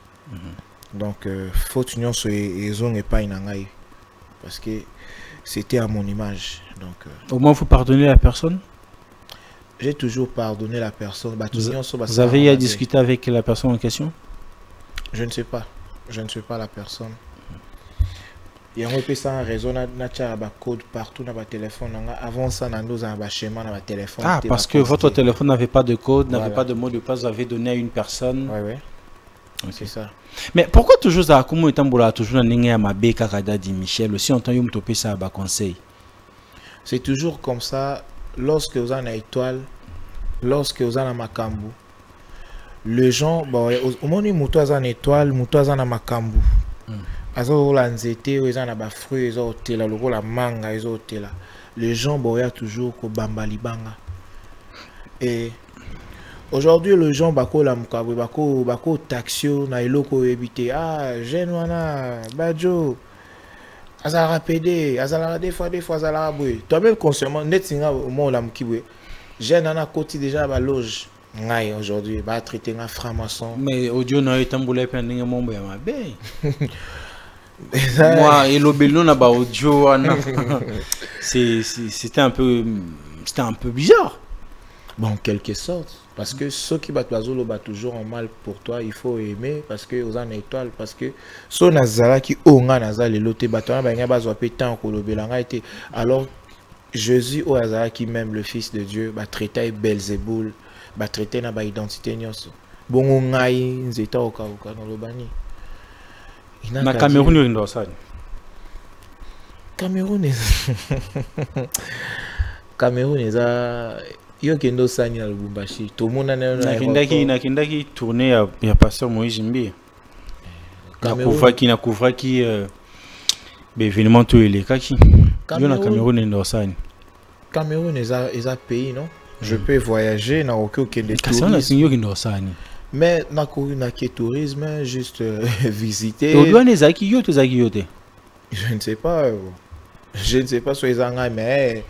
Donc, faut union sur les zones et pas inangaï. Parce que c'était à mon image. Donc, au moins, vous pardonnez la personne? J'ai toujours pardonné la personne. Vous avez à discuter avec la personne en question? Je ne sais pas. Je ne sais pas la personne. Il y a un réseau code partout dans votre téléphone. Avant ça, nous avons un schéma dans votre téléphone. Ah, parce que votre téléphone n'avait pas de code, n'avait pas de mot de passe, vous avez donné à une personne. Oui, oui. Okay. C'est ça. Mais pourquoi toujours ça, comment est-ce toujours ma béka Dadi Michel aussi en tant que topé ça à conseil? C'est toujours comme ça. Lorsque vous avez une étoile, lorsque vous avez un makambu, les gens, bon, au moment où vous avez une étoile, vous avez un makambu. Les gens boya toujours ko bambali banga. Et aujourd'hui les gens bako la mukabe bako taxio na iloko ebité jeune wana badjo azala PD azala des fois azala boy toi-même consciemment net singa au moment la mukibwe jeune ana koti déjà ba loge ngai aujourd'hui ba traiter un franc-maçon mais audio na etambula pe ndenge mombo ya mabe. Moi et l'obélo n'a pas audio c'était un peu bizarre. Bon, en quelque sorte, parce que ceux qui battent l'azolo battent toujours en mal pour toi, il faut aimer parce que aux en étoile parce que so nazala qui onga nazala loté batona banga bazwa pétan ko lobelanga été alors Jésus au Hazara qui même le fils de Dieu va traiter Belzéboul va traiter na ba identité nyonso bongo ngai nzeta okauka no lobani. Na Cameroun il doit ça. Cameroun est à yo kendo sani na Lubumbashi to mona na kindaki tourner ya pasteur Moïse Mbi. Na couvra qui événement tout il est kaki. Yo na Cameroun il doit ça. Cameroun est à pays non. Je peux voyager na aucun de tourisme. Mais na tourisme juste visiter. Je ne sais pas. Je ne sais pas sur les engrais mais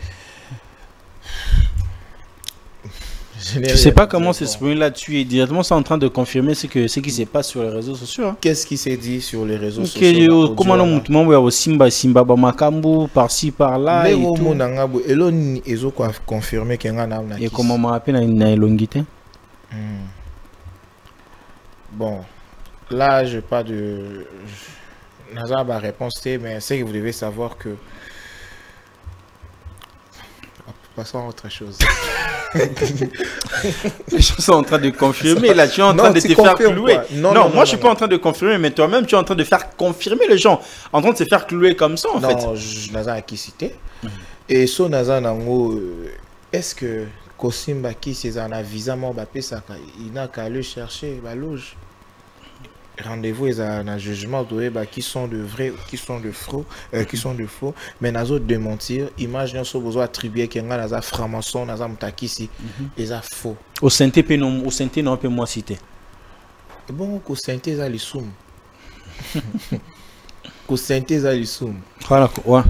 je ne sais pas comment s'exprimer là-dessus et directement c'est en train de confirmer ce qui se passe sur les réseaux sociaux. Hein. Qu'est-ce qui s'est dit sur les réseaux sociaux? Comment on Simba Makambu par-ci par-là et tout. Ils ont confirmé qu'il y a un et comment on appelle une longuité? Bon, là je n'ai pas de réponse, mais c'est que vous devez savoir que passons à autre chose. Les choses sont en train de confirmer. Là, tu es en train de te faire clouer. Non, moi, je suis pas en train de confirmer, mais toi-même, tu es en train de faire confirmer les gens. En train de se faire clouer comme ça, en fait. Non, je n'ai pas qui citer. Et so naza nango, est-ce que Kosimba qui c'est un visa mon bapé ça, il n'a qu'à aller chercher la loge. rendez-vous ils ont un jugement de qui sont de vrais qui sont de faux mais nazo de mentir image nous sommes besoin attribuer que nga naza franc-maçon naza mutakisi ils a faux au synthé non peut moi citer bon ko synthé za lisum ko synthé za lisum voilà ouais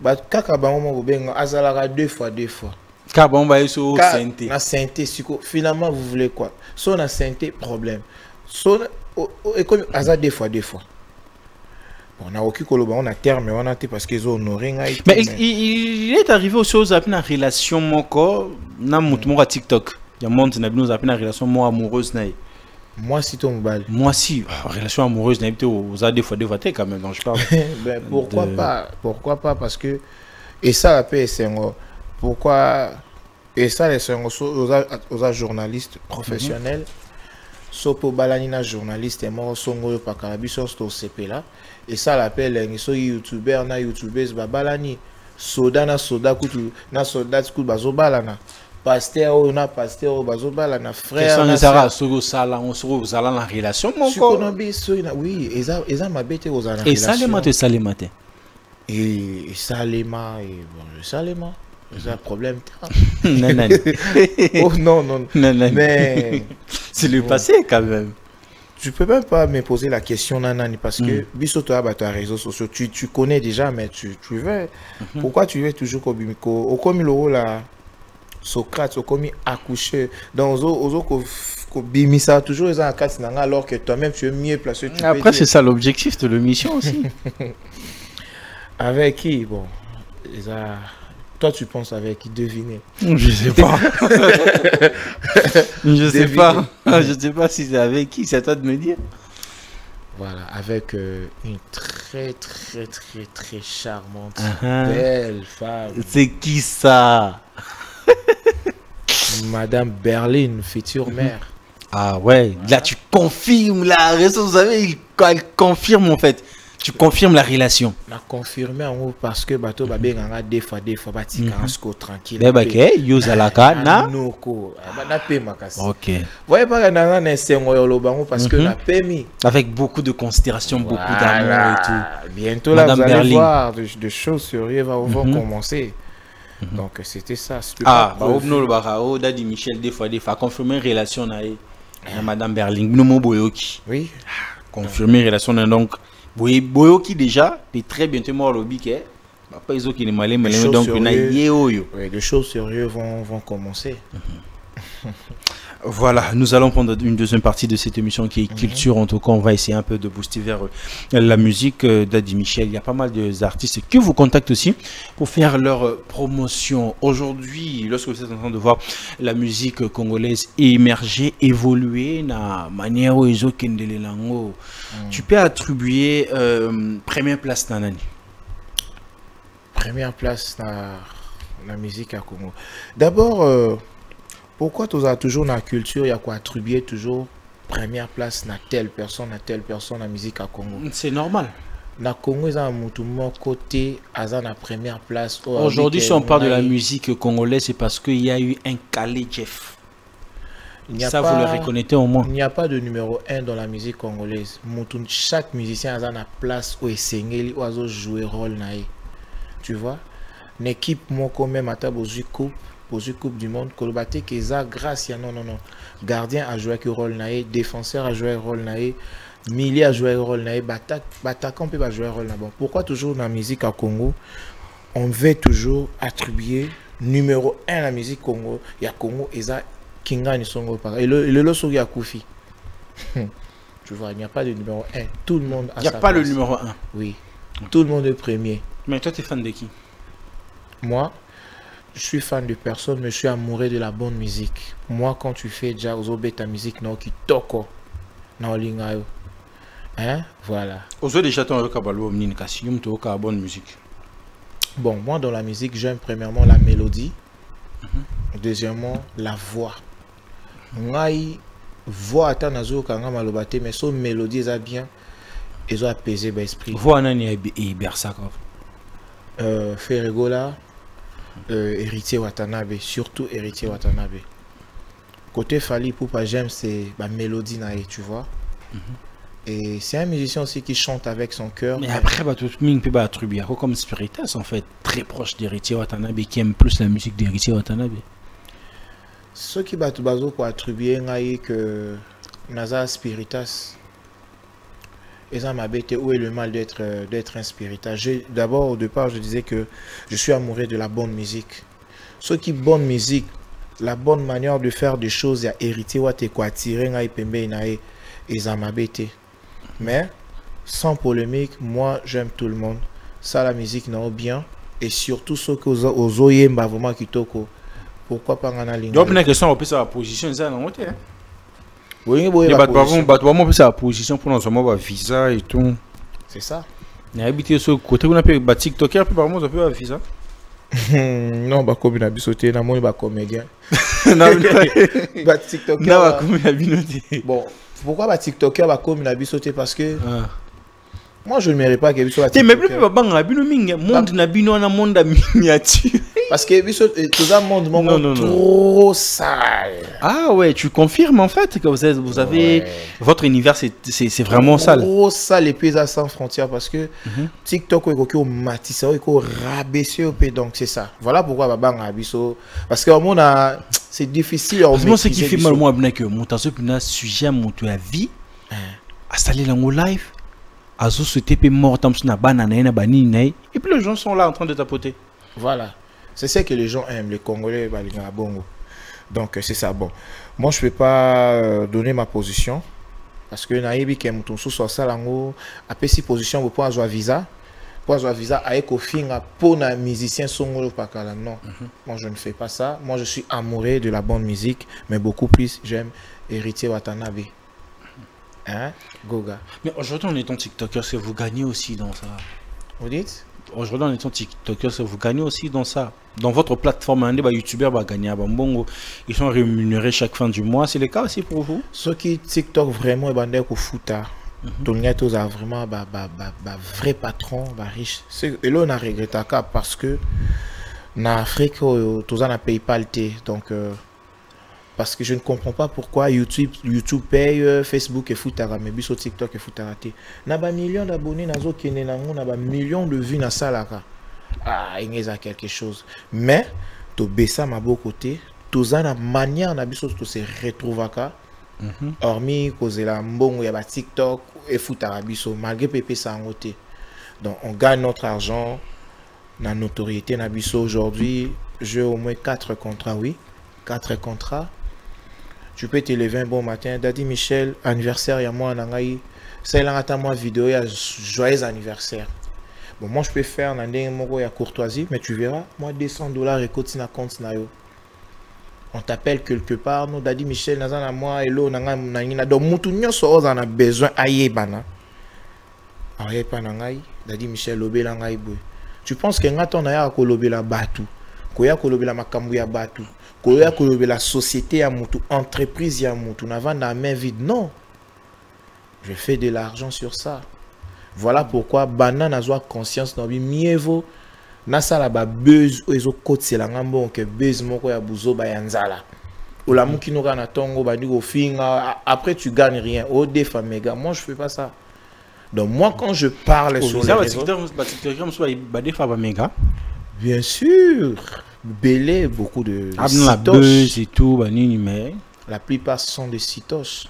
ba kaka ba mo benga azalaka deux fois car bon ba eso synthé na synthé finalement vous voulez quoi so na synthé problème so et comme aza deux fois on a aucun koloba on a terme on a parce qu'ils ont honoré mais il est arrivé aux choses à une relation moko na mutu moko TikTok ya monde na bino za une relation mo amoureuse na moi si ton bal moi si relation amoureuse na aux a deux fois quand même donc je parle ben pourquoi pas parce que et ça la paix c'est pourquoi et ça les aux journalistes professionnels sopo balanina journaliste mort songo pa karabiso sto CP là et ça l'appelle so youtubeur na youtubeuse ba balani soda kutu na soldat kutu bazo balana pasteur na pasteur bazo balana frère na sara sogo sala on se retrouve dans la relation mon corps oui eza mabete aux relation et salema et salema c'est un problème. Non. Oh non. Mais c'est le passé quand même. Tu peux même pas me poser la question nanani parce que bisoto abata réseaux sociaux tu connais déjà mais tu veux pourquoi tu veux toujours au comme le rôle là Socrate au comme accoucher dans aux bimisa toujours les en cas alors que toi-même tu es mieux placé après c'est ça l'objectif de l'émission aussi. Avec qui bon ça. Toi, tu penses avec qui deviner? Je sais pas. Je sais pas. Je sais pas si c'est avec qui. C'est à toi de me dire. Voilà, avec une très charmante, belle femme. C'est qui ça? Madame Berlin, future mère. Ah ouais. Là, tu confirmes la raison. Vous savez, elle confirme en fait. Tu confirmes la relation. La confirmer en haut parce que bateau babé nganga des fois batika asko tranquille. Bébé yozalaka na noko na pe makasi. OK. Voyez pas nganga na sengo yo lobango parce que na pemi avec beaucoup de considération, beaucoup d'amour et tout. Bientôt là vous allez voir de choses sérieuses vont commencer. Donc c'était ça. Ah, bah obno le barao dadi Michel des fois confirmer relation na Madame Berling no boyoki. Oui. Confirmer relation donc Boyoki déjà, puis très bientôt mort le biquet. Pas les autres qui ne m'allaient donc les choses sérieuses vont commencer. Voilà, nous allons prendre une deuxième partie de cette émission qui est culture. En tout cas, on va essayer un peu de booster vers la musique d'Adi Michel. Il y a pas mal d'artistes qui vous contactent aussi pour faire leur promotion. Aujourd'hui, lorsque vous êtes en train de voir la musique congolaise émerger, évoluer, na manière où ils ont lango, tu peux attribuer première place dans l'année. Première place dans la musique à Congo. D'abord, pourquoi tu as toujours dans la culture, il y a quoi attribuer toujours première place à telle personne, la musique à Congo? C'est normal. Na Congo, ils ont côté à la première place. Aujourd'hui, si on parle de la musique congolaise, c'est parce qu'il y a eu un Calé Jeff. Ça, vous le reconnaissez au moins. Il n'y a pas de numéro 1 dans la musique congolaise. Chaque musicien a une place où il peut jouer rôle. Tu vois? Une équipe, moi, quand même, à Coupe du monde, Kolobate, Keza, grâce à non. Gardien a joué un rôle, défenseur a joué un rôle, milieu a joué un rôle, attaquant peut pas jouer un rôle. Bon, pourquoi toujours dans la musique à Congo, on veut toujours attribuer numéro 1 à la musique Congo? Il y a Congo, et ça, Kinga ni songo par. Et le loso ya Koufi. Tu vois, il n'y a pas de numéro 1. Tout le monde a il n'y a pas le numéro 1. Oui. Tout le monde est premier. Mais toi, tu es fan de qui? Moi, je suis fan de personne, mais je suis amoureux de la bonne musique. Moi, quand tu fais déjà aux ta musique, non, qui toko, non, lingayo. Hein? Voilà. Aux déjà, tu as bonne musique. Bon, moi, dans la musique, j'aime premièrement la mélodie. Deuxièmement, la voix. Ngai, voix, attends, nazo, kanga malobate, mais son mélodie, ça bien. Ils ont apaisé l'esprit. Voix, nani, et Bersakov. Ferregola. Héritier Watanabe, surtout Héritier Watanabe. Côté Fali Poupa, j'aime c'est la mélodie naïe, tu vois. Et c'est un musicien aussi qui chante avec son cœur. Mais après, bah, tout le monde peut attribuer comme Spiritas, en fait, très proche d'Héritier Watanabe, qui aime plus la musique d'Héritier Watanabe. Ceux qui battent pour attribuer que Naza Spiritas, et m'a bête, où est le mal d'être un Spiritas? D'abord, au départ, je disais que je suis amoureux de la bonne musique. Ceux qui bonne musique, la bonne manière de faire des choses, il y a hérité ou attirer ngai pembe nae et m'a bête. Mais sans polémique, moi j'aime tout le monde. Ça la musique n'a bien et surtout ceux qui aux oyemba vraiment qui toko. Pourquoi pas ngana linga? Donc une question on peut sa position ça non hein. Oui, sa position pour nous visa et tout. C'est ça. Il a habité sur côté on appelle TikToker puis par moment on peut visa. Non, bah comme il a bisoté, na moi bah comédien. Non, bah TikToker. Non, bah comme il a bisoté. Bon, pourquoi bah TikToker bah comme il a bisoté parce que moi je ne mérite pas que biso. Mais plus pas bang bino mingi monde na bino na monde miniature. Parce que biso tout ça monde trop sale. Ah ouais, tu confirmes en fait que vous avez votre univers c'est vraiment sale. Trop sale et puis à sans frontières parce que TikTok est au matisse, est au rabaissé donc c'est ça. Voilà pourquoi bang biso parce que on a c'est difficile en moi ce qui fait mal moi que mon tasso pina sujet mon à vie à saler dans live azo ce TP mort tam na banana na banini et puis les gens sont là en train de tapoter. Voilà. C'est ça que les gens aiment, les Congolais, balinga bongo. Donc c'est ça. Bon, moi je ne peux pas donner ma position parce que naïbi qui est sur ça lango après si position pour avoir visa avec au fin pour un musicien songolo pakala non. Moi je ne fais pas ça. Moi je suis amoureux de la bonne musique, mais beaucoup plus j'aime Héritier Watanabe. Hein, Goga. Mais aujourd'hui en étant TikToker, c'est vous gagnez aussi dans ça. Vous dites? Aujourd'hui en étant TikToker, vous gagnez aussi dans ça. Dans votre plateforme, un des youtubeurs va gagner à Bambongo. Ils sont rémunérés chaque fin du mois. C'est le cas aussi pour vous? Ceux qui TikTok vraiment est bandé au foot. Tout le monde a vraiment vrai patron, riche. Et là on a regretté parce que en Afrique, tous en paye pas le thé. Donc parce que je ne comprends pas pourquoi YouTube paye, Facebook et foutara, mais sur TikTok et foutara. On a des millions d'abonnés, on a des millions de vues dans ça. Ah, il y a quelque chose. Mais, tu baisses ma beau côté, tu as une manière de se retrouver. Hormis cause la mbongo, il y a TikTok et foutara, malgré pépé ça en côté. Donc, on gagne notre argent, la notoriété, aujourd'hui, j'ai au moins 4 contrats, oui. 4 contrats. Tu peux te lever un bon matin. Daddy Michel, anniversaire, il y a moi, c'est là que moi vidéo, il y a joyeux anniversaire. Bon, moi je peux faire un courtoisie, mais tu verras, moi $200 et continue à compte. On t'appelle quelque part, nous, Daddy Michel, nazana moi, hello, nangina. Donc, moutounio so on a besoin aïe bana. Aïe panangai, Daddy Michel, lobé langai boy. Tu penses que ngaton a ko lobé la batu, koya ko lobé la makambu ya batu. La société à moutou, entreprise à moutou, n'avant la main vide. Non. Je fais de l'argent sur ça. Voilà pourquoi banane a conscience dans mieux vaut nasa la ba buzz ou ezo côté c'est la ngambo que buzz moko ya buzo ba yanzala. Ou la mouki no kana tongo ba digo finga après tu gagnes rien. Au défa méga. Moi je fais pas ça. Donc moi quand je parle sur les réseaux, bien sûr. Belé, beaucoup de buzz et tout, mais la plupart sont des citos,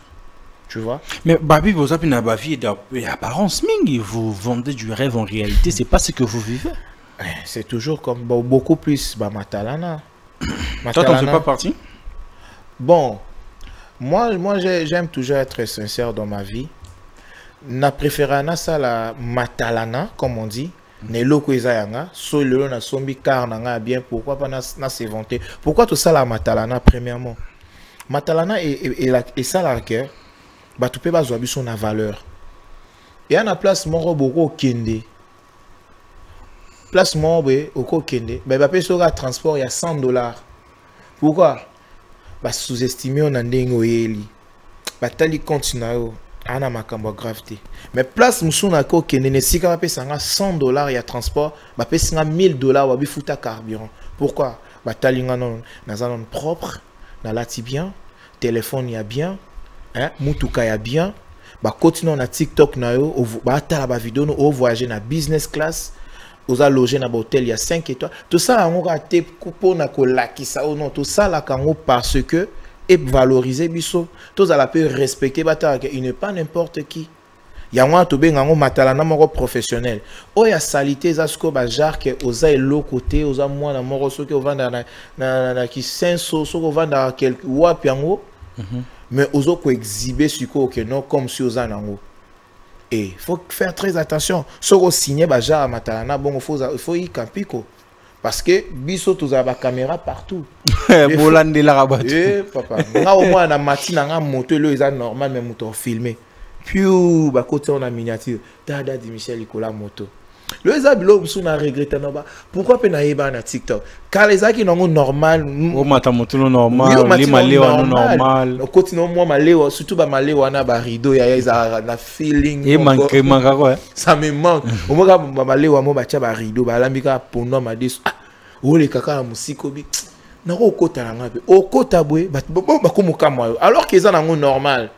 tu vois. Mais Babi, vous avez une vie d'apparence mingi, vous vendez du rêve en réalité, c'est pas ce que vous vivez. C'est toujours comme beaucoup plus Matalana. Toi, t'en fais pas partie? Bon, moi j'aime toujours être sincère dans ma vie. Na préféré ça la Matalana, comme on dit. Neloko ezayanga so lelo na sombi car nanga bien pourquoi pas na se vanter pourquoi tout ça la Matalana premièrement Matalana et ça la cœur ba tu peux pas zoabi son valeur et à la place mon beaucoup kende place mon oko kende ba payer sur transport il y a $100 pourquoi ba sous-estimer on ndenge oyeli ba tali continue ana makambo gravité mais place musuna ko kende sika ba pesa $100 ya transport ba pesa $1000 wa bifuta carburant pourquoi ba talinga non na zanon propre na lati bien téléphone ya bien hein mutuka ya bien ba continuer na TikTok na yo ba tala ba vidéo no o voyager na business class oza loger na hôtel il y a 5 étoiles tout ça on a été pour na ko lakisa ou non tout ça la kango parce que et valoriser biso tous à la peut respecter bata il n'est pas n'importe qui yango to bengango matala na moko professionnel o ya salité za sko ba jar que oza elo côté oza mwana moko soki ovanda na ki senso soko ovanda quelque wapi yango mais ozo ko exhiber siko que non comme si oza nango et faut faire très attention soko signer ba jar matala na bon faut y campiko parce que biso tous a ba caméra partout bolande la rabatu papa nga au moins na matina nga moto lo eza normal mais moto filmer puis bah côté on a miniature dada di Michel Nicolas moto le zabilo msu na regretter na ba pourquoi pe na yeba na TikTok car les aki non normal o mata moto normal li malewa normal côté non moi malewa surtout ba malewa na ba rideau ya za na feeling et manque quoi ça me manque au moins ba malewa mo ba tia ba rideau ba lambika pondo ma dis o le kaka na musiko bi na ko kota na ngabe o kota bwe ba ko mukama alors que ça na normal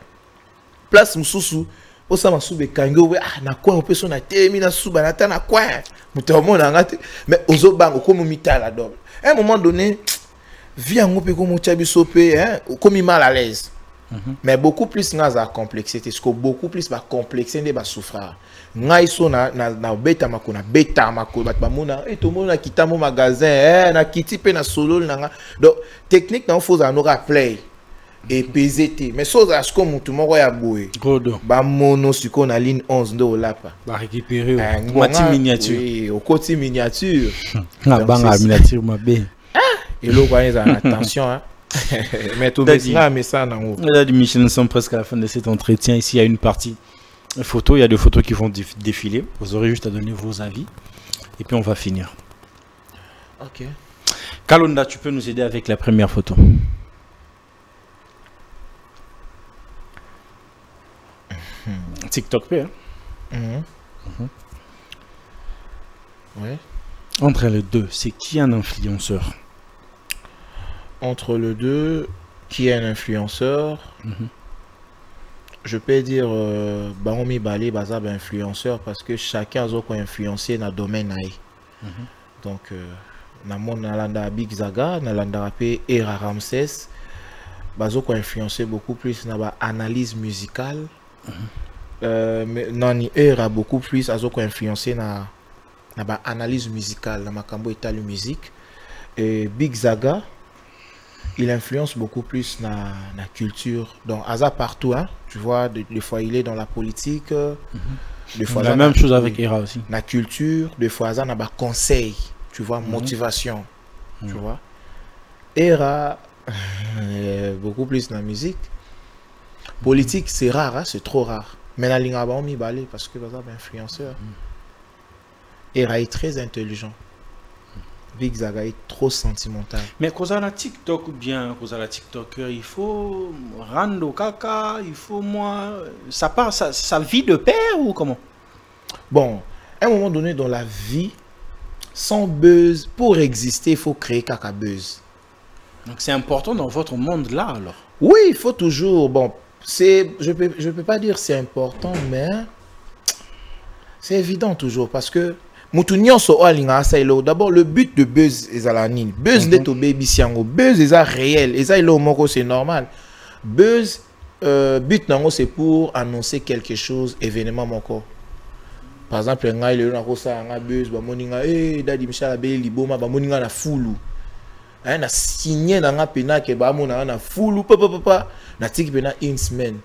place mususu o sama sube kango we na quoi on peut son terminer suba na ta na quoi mutomo na ngate mais ozo bango comme mitala donc à un moment donné via ngope comme chabiso pe hein comme mal à l'aise mais beaucoup plus ngaza complexité ce que beaucoup plus ba complexité ba souffrir ngai so na beta makona beta makona ba mona et to mona kitamo magasin na kiti pe na solo na donc technique na faut anora play et PZT mais ça c'est comme tout monde ya boé ba mono siko na ligne 11 ndo lapa ba récupérer mati miniature oui au côté miniature na banga miniature mabe et là quoi ils attention hein mais tout ça mais ça na haut là Michel nous sommes presque à la fin de cet entretien ici il y a une partie photo il y a des photos qui vont défiler vous aurez juste à donner vos avis et puis on va finir. OK Kalonda tu peux nous aider avec la première photo. TikTok, hein? Ouais. Entre les deux, c'est qui un influenceur? Entre les deux, qui est un influenceur? Je peux dire Baomi Balé Bazab influenceur parce que chacun a quoi influencer dans le domaine. Donc, dans mon Nalanda Big Zaga, Nalanda Rapé Era Ramsès, Bazo quoi influencer beaucoup plus dans l'analyse musicale. Mais Nani Era beaucoup plus à quoi influencer dans l'analyse musicale, dans ma cambo état de musique. Et Big Zaga, il influence beaucoup plus dans la culture. Donc, Aza partout, hein, tu vois, des fois il est dans la politique. Des fois, la même chose avec Era aussi. La culture, des fois Aza n'a pas conseil, tu vois, motivation, tu vois. Era, beaucoup plus dans la musique. Politique, c'est rare, hein, c'est trop rare. Mais la ligne on m'y balai parce que Aza est influenceur. Era est très intelligent. Big Zaga est trop sentimental. Mais quand on a TikTok ou bien quand on a TikToker, il faut rendre au caca, il faut moi. Ça part, ça vit de pair ou comment? Bon, à un moment donné dans la vie, sans buzz, pour exister, il faut créer caca buzz. Donc c'est important dans votre monde là alors? Oui, il faut toujours. Bon, je peux pas dire c'est important, mais c'est évident toujours parce que d'abord le but de buzz est à la nine. Buzz n'est au baby siango. Buzz est réel. Et ça c'est normal. Buzz but nango c'est pour annoncer quelque chose événement moko. Par exemple nga il est ça nga buzz ba moninga dadi Michel Abeli liboma ba moninga na fulu. Na signé na nga pena ke ba mona na fulu papa na tiki pena une semaine.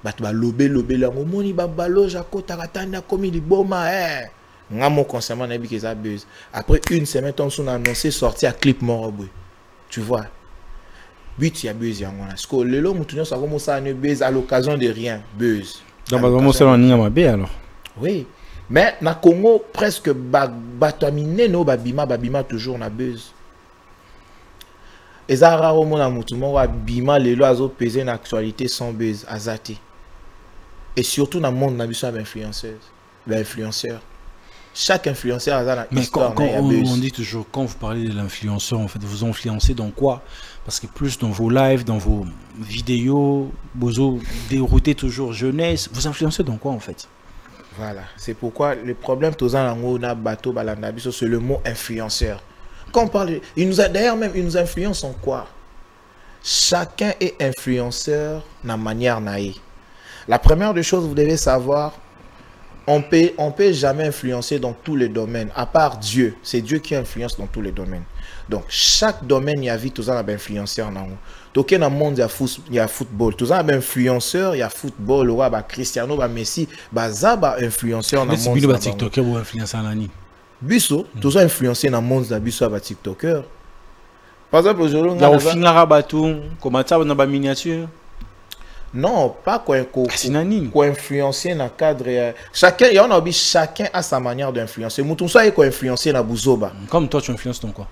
Ba lobé lango moni ba baloja kota katanda komi liboma mon concernant buzz. Après une semaine, on a annoncé sortir à clip Morobwe. Tu vois. But il y a buzz. Parce que le long, ça commence à buzz à l'occasion de rien. Buzz. Donc, alors. Oui. Mais na Congo, presque bataminé, no babima toujours na buzz. Et ça, rare au monde, babima, les lois ont pesé dans l'actualité sans buzz, azati. Et surtout dans le monde, on a vu ça influenceur. chaque influenceur a une Mais histoire. quand on dit toujours, quand vous parlez de l'influenceur, en fait, vous influencez dans quoi? Parce que plus dans vos lives, dans vos vidéos, vous déroutez toujours jeunesse. Vous influencez dans quoi, en fait? Voilà, c'est pourquoi le problème, c'est le mot influenceur. Quand on parle, d'ailleurs même, il nous influence en quoi? Chacun est influenceur de la manière naïe. La première des choses, vous devez savoir, on peut jamais influencer dans tous les domaines, à part Dieu. C'est Dieu qui influence dans tous les domaines. Donc, chaque domaine, il y a vie, tout ça, il y a influenceur. Donc, dans le monde, il y a football. Tout ça, il y a influenceur, il y a football, il y a Cristiano, il y a Messi, il y a influenceur dans le monde. Il y a TikToker ou influenceur en ligne. Bisso, tout ça influencé dans le monde, il y a TikToker. Par exemple, aujourd'hui, il y a film Rabatou, comment ça, on a une miniature. Non, pas quoi influencer dans le cadre. Chacun a sa manière d'influencer. Mouton ça est quoi influencer dans Bouzoba. Comme toi, tu influences dans quoi?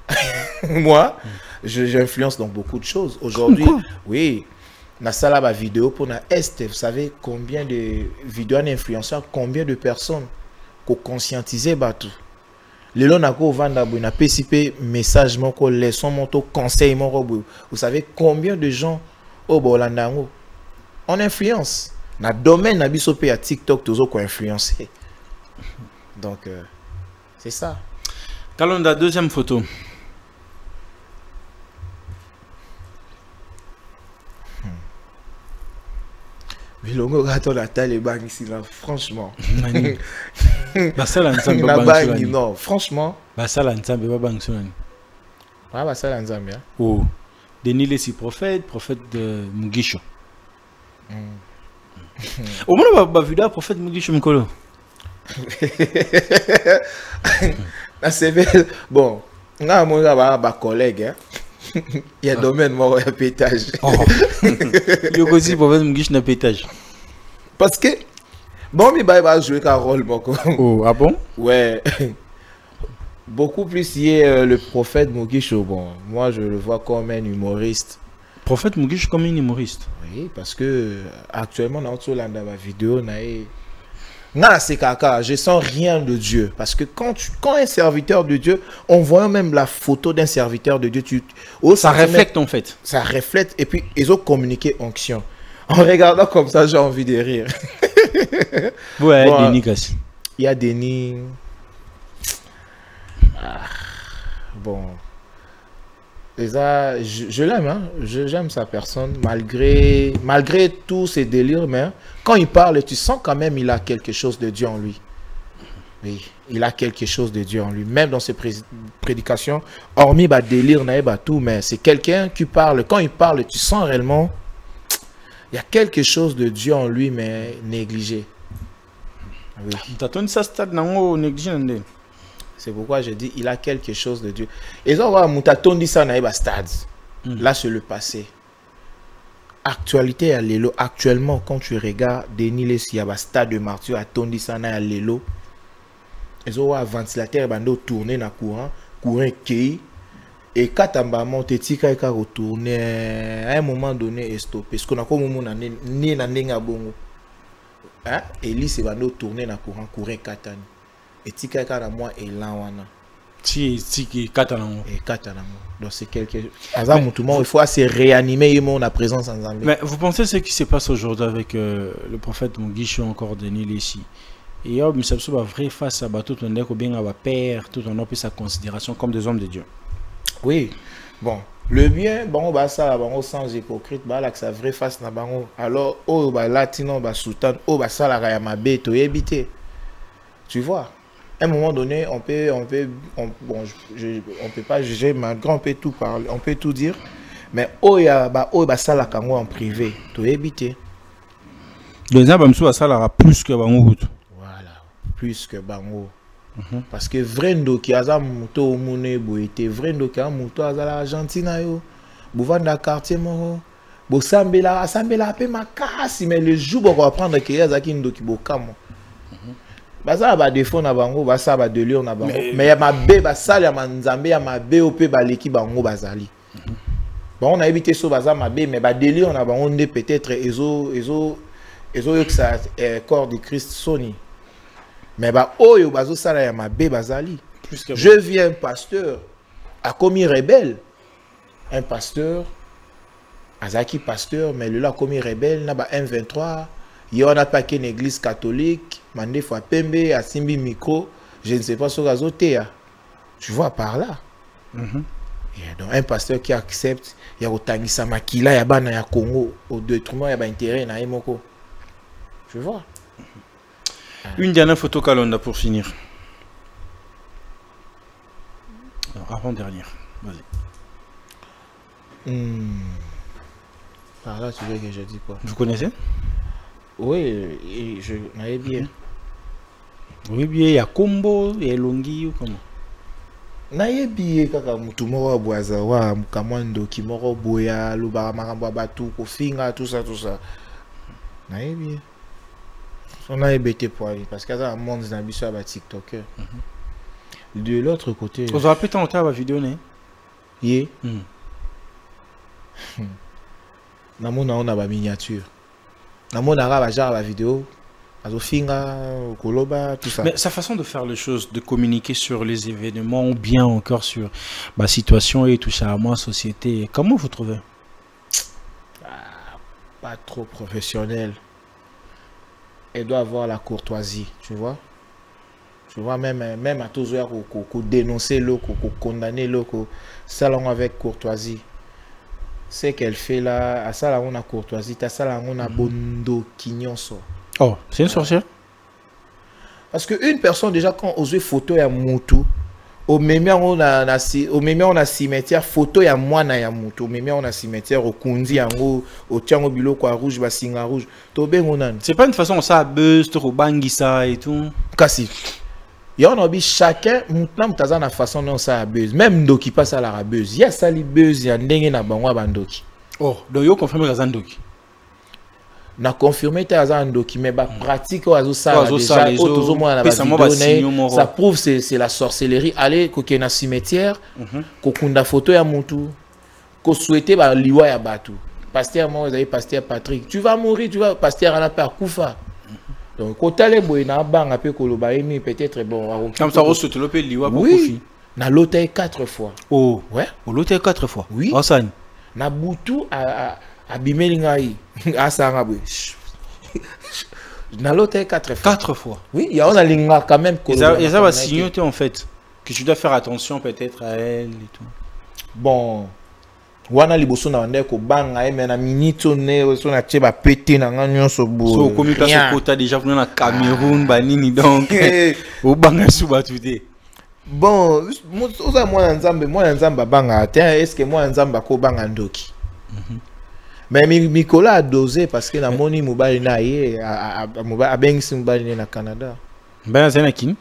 Moi, j'influence dans beaucoup de choses. Aujourd'hui, oui, dans la salle de vidéo pour la Est, vous savez combien de vidéos influenceurs, combien de personnes qu'on conscientiser tout. Les gens qui vendent na PCP message mon leçon mon conseil mon vous savez combien de gens au Bolandango on influence dans le domaine na biso pe à TikTok toujours qu'on influencer. Donc c'est ça. Kalonda, deuxième photo. Mais l'ongo gato la Taliban ici là, franchement. Basala Nzambe Babangi non, franchement. Basala Nzambe Babangi Sonani. Ah Basala Nzambe. Oh. Denis Lessi prophète de Mugisho. Au moins ba vidéo prophète Mugisho Mkolo. C'est bon, on a mon collègue il y a domaine mort à pétage. Il y a aussi prophète Mugisho na pétage. Parce que bon, il va jouer un rôle. Oh, ah bon? Ouais. Beaucoup plus le prophète Mugisho. Bon, moi je le vois comme un humoriste. Prophète Mugisho comme un humoriste? Oui, parce que actuellement dans la vidéo, c'est caca, je sens rien de Dieu. Parce que quand un serviteur de Dieu, on voit même la photo d'un serviteur de Dieu. Ça reflète en fait. Ça reflète et puis ils ont communiqué onction. En regardant comme ça, j'ai envie de rire. Ouais, bon, Denis Kassi. Il y a Denis. Bon. Et ça, je l'aime, hein? J'aime sa personne, malgré tous ses délires, mais quand il parle, tu sens quand même qu'il a quelque chose de Dieu en lui. Oui, il a quelque chose de Dieu en lui, même dans ses prédications, hormis délire, tout, mais c'est quelqu'un qui parle. Quand il parle, tu sens réellement, il y a quelque chose de Dieu en lui, mais négligé. Oui. C'est pourquoi je dis il a quelque chose de Dieu. Et ça va dit ça dans stade. Là c'est le passé. Actualité à l'élo. Actuellement quand tu regardes Denis Lessi à stade de Martyr à tondi ça à l'élo. Ils ont un ventilateur bando tourner dans courant qui et quand on monte tika ka retourner à un moment donné et stopper parce qu'on a comme moment ni na nenga bongo. Hein et lui c'est bando tourner dans courant katani. Et tika ka moi et là wana ti katalango et katalango donc c'est quelque azam tout monde il faut assez réanimer la présence en Zambie. Mais vous pensez ce qui se passe aujourd'hui avec le prophète Mugisho encore Denis Lessi et mais ça va vrai face à tout on est bien à père tout on a pris sa considération comme des hommes de Dieu. Oui, bon le bien bon bah ça bon sans hypocrite bah là que ça vrai face na bango alors oh bah latino bah sultan oh bah ça la rayama beto éviter tu vois. À un moment donné, on peut pas juger, malgré on peut tout parler, on peut tout dire, mais ça la kango en privé, tu éviter. Les gens ça la plus que bango. Voilà, plus que bango. Parce que vrendo qui a muto mune boité, vrendo qui a muto a la Argentine yo, bouvanda quartier mo, bo sambela pe makasi mais le jour on va prendre que yazaki ndo ki bokamo. Basa ba défaut na bango basa ba de lion na bango mais ya mabe basali ya manzambe ya mabe ope baleki bango bazali bon on a évité so basa mabe mais ba délire on a bango ndé peut-être ezo que ça corps de Christ soni Mais bah oyo bazo sala ya mabe bazali. Je vis un pasteur a commis rebelle. Un pasteur azaki pasteur mais le là commis rebelle na ba M23 il y en a pas qu'une église catholique mandé fois pembe a simbi micro je ne sais pas ce gazotea. Tu vois par là. Donc un pasteur qui accepte il y a otangisa makila ya bana ya Congo au détriment ya ba intérêt na emoko. Tu vois. Une dernière photo Kalonda pour finir. Avant-dernière. Vas-y. Par là, tu veux que je dise quoi? Vous connaissez? Oui, je n'avais bien. Oui, bien, il y a Combo, il y a Longi ou comment? Nayebi kaka mutu moko boaza wa mukamwando ki moko boya lubara makambo batu ko finga tout ça. Nayebi. On a ébêté pour aller parce qu'il y a un monde dans biso à TikToker. De l'autre côté. Vous avez peut-être entendu la vidéo, non? Yeah. Namona on a ba miniature. Namona ba genre la vidéo. Azofinga, koloba, tout ça. Mais sa façon de faire les choses, de communiquer sur les événements ou bien encore sur la situation et tout ça, moi, société, comment vous trouvez? Pas trop professionnel. Elle doit avoir la courtoisie, tu vois. Tu vois, même à tous les qu'on dénoncer l'eau, qu'on condamner l'eau, salon avec courtoisie. C'est qu'elle fait là, à ça là on a courtoisie, à ça là on a bondo kinyonso. Oh, c'est une sorcière? Parce qu'une personne déjà quand on ose photo ya mutu, au même on a cimetière photo ya mwana ya mutu, au même on a cimetière au kundi yango, au tiango biloko à rouge, basinga rouge. To bengonan. C'est pas une façon ça buzz, trop bangisa et tout. Kasi. Il y a un chacun, maintenant, tu as une façon dont ça buzz. Même Ndoki passe à la buzz. Il y a ça li buzz, il y a ndenge na bangwa bandoki. Oh, donc yo confirme que ça Ndoki. Na confirmé que ça Ndoki, mais ba pratique ozo ça déjà autour moi na vidéo ça prouve c'est la sorcellerie. Allez koke na cimetière, kokunda photo ya mutu, ko souhaiter ba liwa ya batu. Pasteur moi vous avez pasteur Patrick. Tu vas mourir, tu vas pasteur ana par kufa. Donc, quand elle est bonne, peut-être bon. Comme ça, on se te liwa pour oui, na l'hôtel 4 fois. Oh, ouais. Au l'hôtel 4 fois. Oui. Oh, ça. Na boutou à bimelingai. À Sarabou. Na l'hôtel 4 fois. 4 fois. Oui, il y a un linga quand même. Et ça va signer en fait que tu dois faire attention peut-être à elle et tout. Bon. Wana liboso na wande ko banga e mena minito ne so na cheba pété na nganyo so bo. So comme tu as quota déjà venu na Cameroun banini donc au banga suba tuté. Bon, oza moi nzamba banga est-ce que moi nzamba ko banga ndoki. Mais Mikola a dosé parce que na moni mobali na ye a bengisi mobali na Canada. Ben c'est na kin?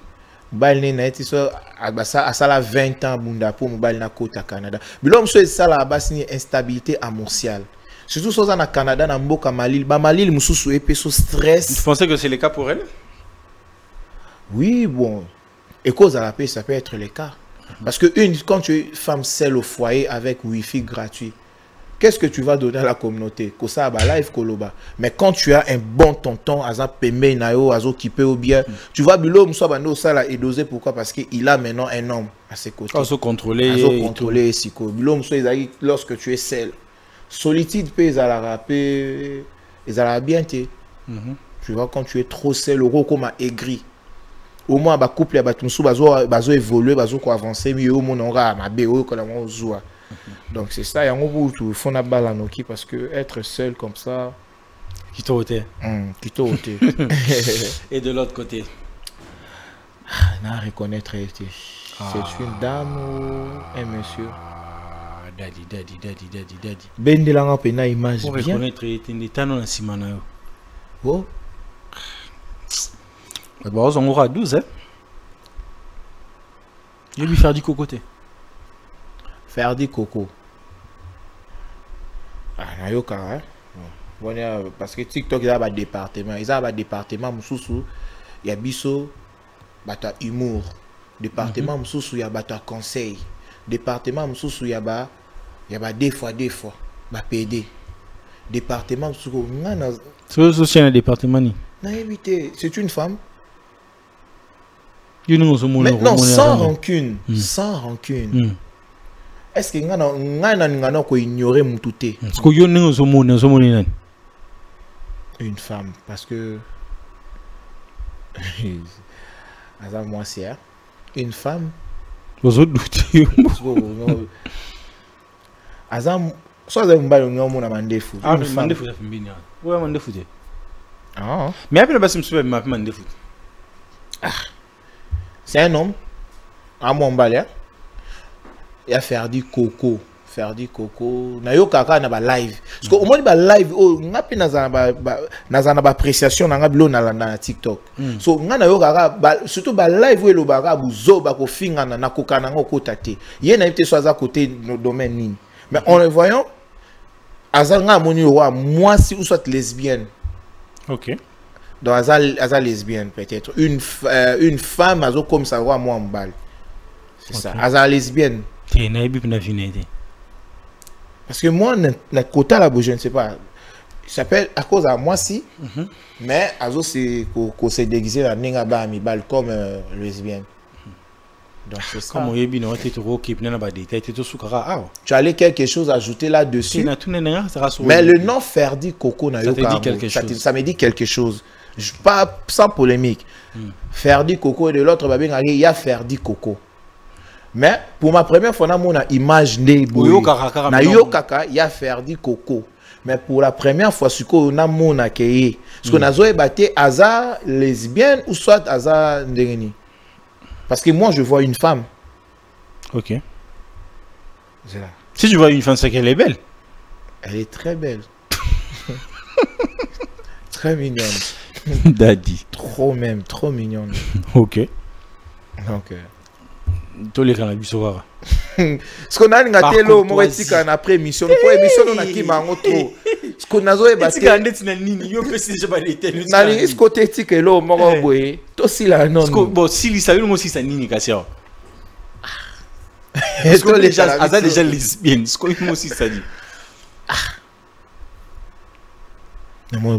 Mobali na eti so à ça 20 ans bunda pour mobali na kota Canada. Bilom so ça la basini instabilité amorciale. Surtout so na Canada na mboka Malil, ba Malil mususu epé so stress. Tu pensais que c'est le cas pour elle? Oui, bon. Et cause à la paix, ça peut être le cas. Parce que quand tu es femme seule au foyer avec Wi-Fi gratuit, qu'est-ce que tu vas donner à la communauté? Kosa ba live koloba. Mais quand tu as un bon tonton, aza pembe nayo, azo kipe ou bien, tu vois bilo mso bando sala et dosé pourquoi? Parce qu'il a maintenant un homme à ses côtés. Azo contrôler. Azo contrôler siko. Bilo mso ezali lorsque tu es seul. Solitude pe ezala pe ezala bien te. Tu vois quand tu es trop seul, au comme aigri. Au moins ba couple ya batumsu bazo évoluer, bazo ko avancer, mais au monde aura ma BO ko la mo zoa. Donc c'est ça, il y a un bout où il faut na balle en oki parce que être seul comme ça. Qui t'a ôté. Qui t'a ôté. Et de l'autre côté. Na reconnaître c'est une dame ou un monsieur. Daddy. Ben de la pena image bien. Pour reconnaître des tanons en simana yo. Oh. Bah on aura 12 hein. Je vais lui faire du cocoté. Faire du coco. Ah, nayoka, hein? Bon, parce que TikTok, il y a un département. Il y a un département, il y a biso, bata humour. Département, il y a un conseil. Département, il y a des fois, bah PD. Département, c'est un département. c'est une femme. Maintenant, sans rancune. Sans rancune. Est-ce que ngana ko ignorer Moutouté? Est-ce que une femme, parce que moi c'est une femme. Vous autres doutez. Azam soit de mbalo ngomo na mandefu. Ah, mandefu ça fait bien. Ouais, mandefu. Ah. Mais après le basim super m'a mandefu. Ah. C'est un homme à Montbalia. Il a fait du coco. Faire du coco. Na yo kaka na ba live. Parce que au moins ba live oh ngapi na za ba appréciation na ngabilo na TikTok. So nga na yo kaka surtout ba live we lo ba ka buzo ba ko finga na kokana ngo kotate. Ye na été soit à côté no domaine nini. Mais en le voyant azal nga moni wa moi si ou soit lesbienne. OK. Donc azal lesbienne peut-être une femme azo comme ça wa moi en balle. C'est ça. Azal lesbienne. Parce que moi, notre quota là-bas, je ne sais pas. Il s'appelle à cause de moi si, mais Azo c'est qu'on s'est déguisé dans Ningaba Amibal comme lesbienne. Donc c'est ça. Tu as quelque chose à ajouter là-dessus. Mais le nom Ferdi Coco, ça me dit quelque chose. Pas sans polémique. Ferdi Coco et de l'autre, il y a Ferdi Coco. Mais pour ma première fois, on a image na yo kaka ya Ferdi Coco. Mais pour la première fois, ce qu'on a mon accueilli, ce qu'on a zoé batté Aza lesbienne ou soit Aza ndengeni. Parce que moi je vois une femme. OK. C'est là. Si tu vois une femme, c'est qu'elle est belle. Elle est très belle. Très mignonne. Daddy. Trop même, trop mignonne. OK. Donc tous les cannabis sauvara. Ce qu'on a gâté l'eau, moi aussi quand après émission, pour émission on a qui mango trop. Ce qu'on a zoé parce que nani ce côté tique l'eau moi boy. Toi si la non. Bon si il savait moi aussi ça nini kassia. Est-ce que les gens azal déjà lesbienne, ce qu'on moi aussi ça dit. Moi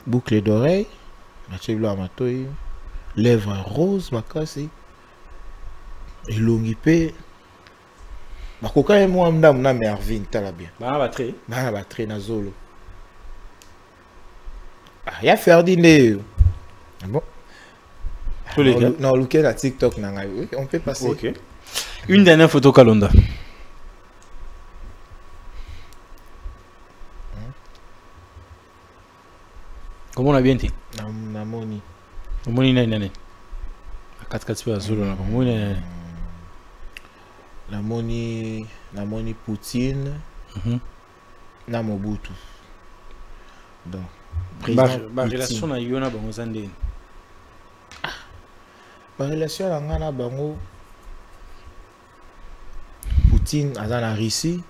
boucle d'oreille, Mathieu Blanc Matoy, lèvres roses ma casse. Et l'ongipé bakoka et moi m'dam na Mervin tala bien ba batterie na zolo ya Ferdinand bon non look à TikTok na ngai on peut passer. OK. Une dernière photo Kalonda. Comment on a bien dit na moni nani 4 à zolo na moni la moni Poutine, na Mobutu. Donc, ma relation na yona bango zande. Ma relation na bango Poutine azana Russie.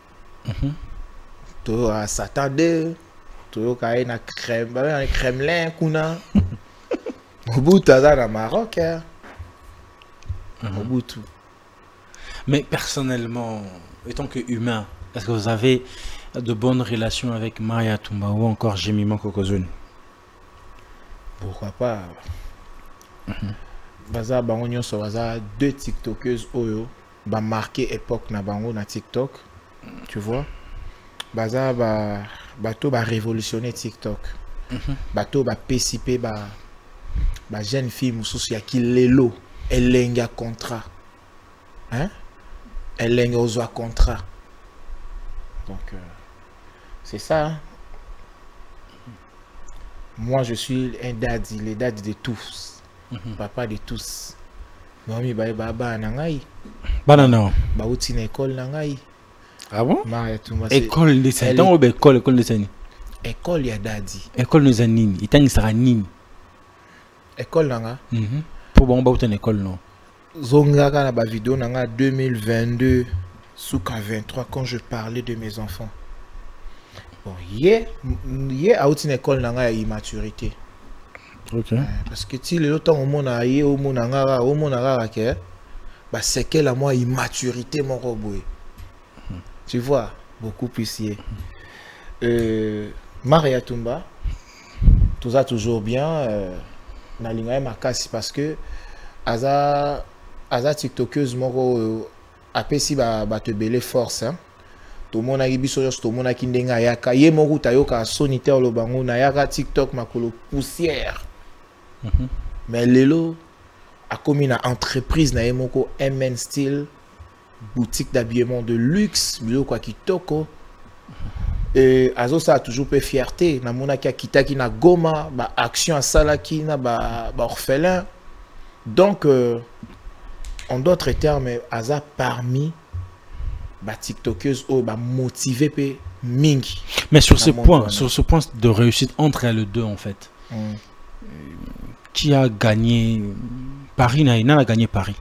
To a s'attendre, to ka na Kremlin kuna. Mobutu azana Maroc. Mobutu. Mais personnellement, étant que humain, est-ce que vous avez de bonnes relations avec Maya Toumba ou encore Jemima Kokozone? Pourquoi pas? Baza bango nyonso baza deux tiktokeuses oyo ba marqué époque na bango na TikTok. Tu vois? Baza bato ba révolutionner TikTok. Bato ba PCP ba jeune fille mususu ya kilelo elenga contrat. Hein? Elle est aux contrat. Donc, c'est ça. Hein? Moi, je suis un daddy, le daddy de tous. Papa de tous. Mami, baba, nangai. Banana. Bauti na école nangai. Ah bon? École de Sani. Dans école de Sani. École ya daddy. École de Sani. Il sera nini. École nanga. Pour bon, bauti na école non. Zongaka na ba vidéo nanga 2022 sous 23 quand je parlais de mes enfants. Bon, hier à une école nanga immaturité. OK. Parce que si le temps au monde a yé au monde nanga que bah c'est quelle à moi immaturité mon robot. Tu vois beaucoup plus Maria Toumba tout ça toujours bien na linga ma casse parce que aza tiktokeuse moko apesi ba te belé force hein. Tout le monde a biso tout le monde a kindenga yaka ye moko tayoka sonitaire lo bango na yaka TikTok makolo poussière. Mais lelo a commis une entreprise na yemoko MN Style boutique d'habillement de luxe bilo kwa kitoko. Et azo ça a toujours peu fierté na mona ki kitaki na Goma ba action salaki na ba orphelin. Donc en d'autres termes aza parmi ba tiktokeuse ou ba motivé pe mingi. Mais sur ce point de réussite entre les deux en fait. Qui a gagné Paris? Naina a gagné Paris.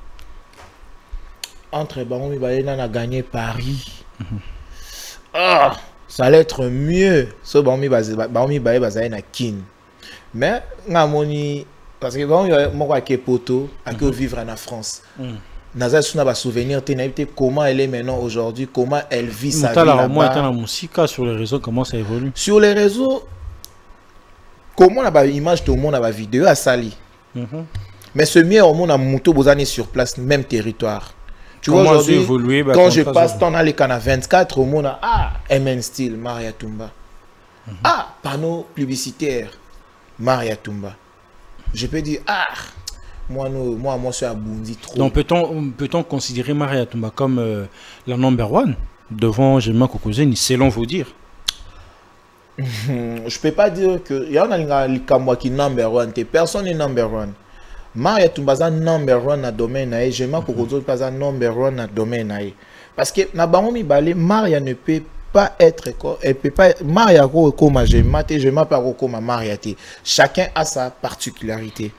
Entre Baromi Baena a gagné Paris. Ah, ça allait être mieux. Ce Baromi Baena na kin. Mais ngamoni parce que Baromi moko akepoto ako vivre en France. Naza suna ba souvenir te comment elle est maintenant aujourd'hui, comment elle vit sa vie là-bas. Moi étant la musique sur les réseaux, comment ça évolue? Sur les réseaux, comment on a ba image tout le monde a ba vidéo à Sali. Mais ce mieux au monde a moto bozani sur place même territoire. Tu vois aujourd'hui quand je passe dans les canaux 24 au monde a MN Style Maria Tumba. Panneau publicitaire Maria Tumba. Je peux dire moi je suis abondi trop. Donc peut-on considérer Maria Tumba comme la number one devant Gemma Kokozeni selon vos dires? Je peux pas dire que il y en a qui number one, personne n'est number one. Maria Tumba est number one dans domaine et Gemma Kokozeni pas number one dans domaine parce que na bangomi balé Maria ne peut pas être elle peut pas Maria comme Gemma pas comme Maria. Chacun a sa particularité.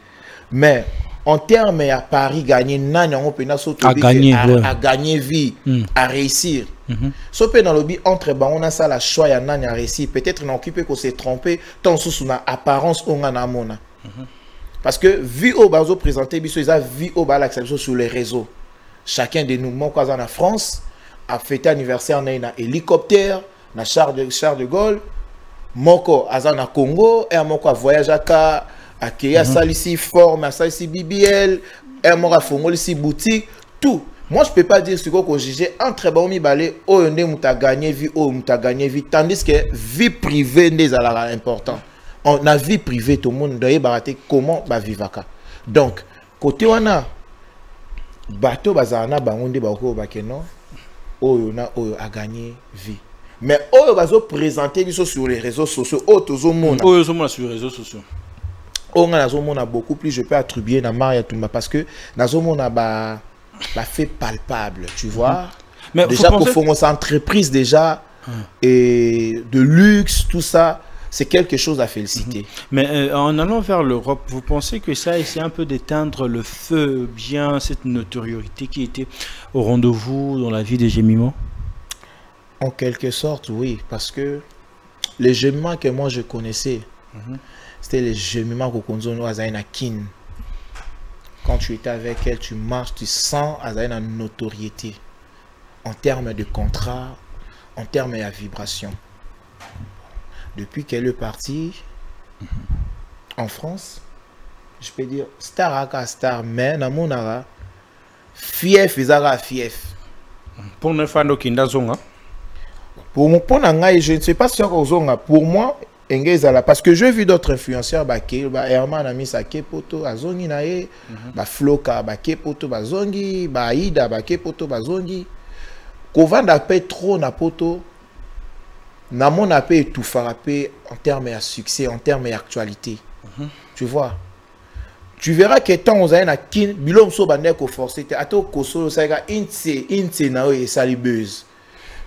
Mais en termes à Paris gagner à gagner vie à réussir sauf dans le but entre on a ça la choix à nani à réussir peut-être n'a occupé qu'on s'est trompé tant sous na apparence on a mona parce que vu au bazo présenté biso ils a vu au bas l'acceptation sur les réseaux chacun de nous mon cousin en France a fêté anniversaire na hélicoptère na char de Gaulle moko azana Congo et moko a voyage à Akeya salisi forme, salisi BBL, un mora fongoli si boutique, tout. Moi je peux pas dire ce qu'on juger entre Baomi Balé, oh yonde mouta gagné vie, oh mouta gagné vie, tandis que vie privée n'est à important. On a vie privée tout le monde doit barater comment ba vivaka. Donc côté wana bateau bazana bangonde bako bakeno, oh yona oh a gagné vie. Mais oh bazo présenter sur les réseaux sociaux, oh tozo mona. Oh tozo mona sur les réseaux sociaux. On a beaucoup plus, je peux attribuer à Maria Tumba parce que on a fait palpable, tu vois. Mais déjà pour faire une entreprise déjà et de luxe, tout ça, c'est quelque chose à féliciter. Mais en allant vers l'Europe, vous pensez que ça essaie un peu d'éteindre le feu, bien cette notoriété qui était au rendez-vous dans la vie des Gémimans? En quelque sorte, oui, parce que les Gémimans que moi je connaissais, c'était les Gémimans Kokonzono Azaina Kin. Quand tu étais avec elle, tu marches, tu sens Azaina notoriété. En termes de contrat, en termes de vibration. Depuis qu'elle est partie en France, je peux dire star aka star, mais na monara fief izara fief. Pour ne pas kinda zonga. Pour mon point je ne sais pas si on zonga. Pour moi, parce que j'ai vu d'autres influenceurs, Herman a mis sa kepoto, Azongi nae, Floka, kepoto, Bazongi, Aida, kepoto, Bazongi. Kovanda paie trop na poto, na mon appel tout frappé en termes de succès, en termes d'actualité. Tu vois? Tu verras que tant on a kin, bilom so bandé ko forcé, ato koso saga inse na e salibeuse.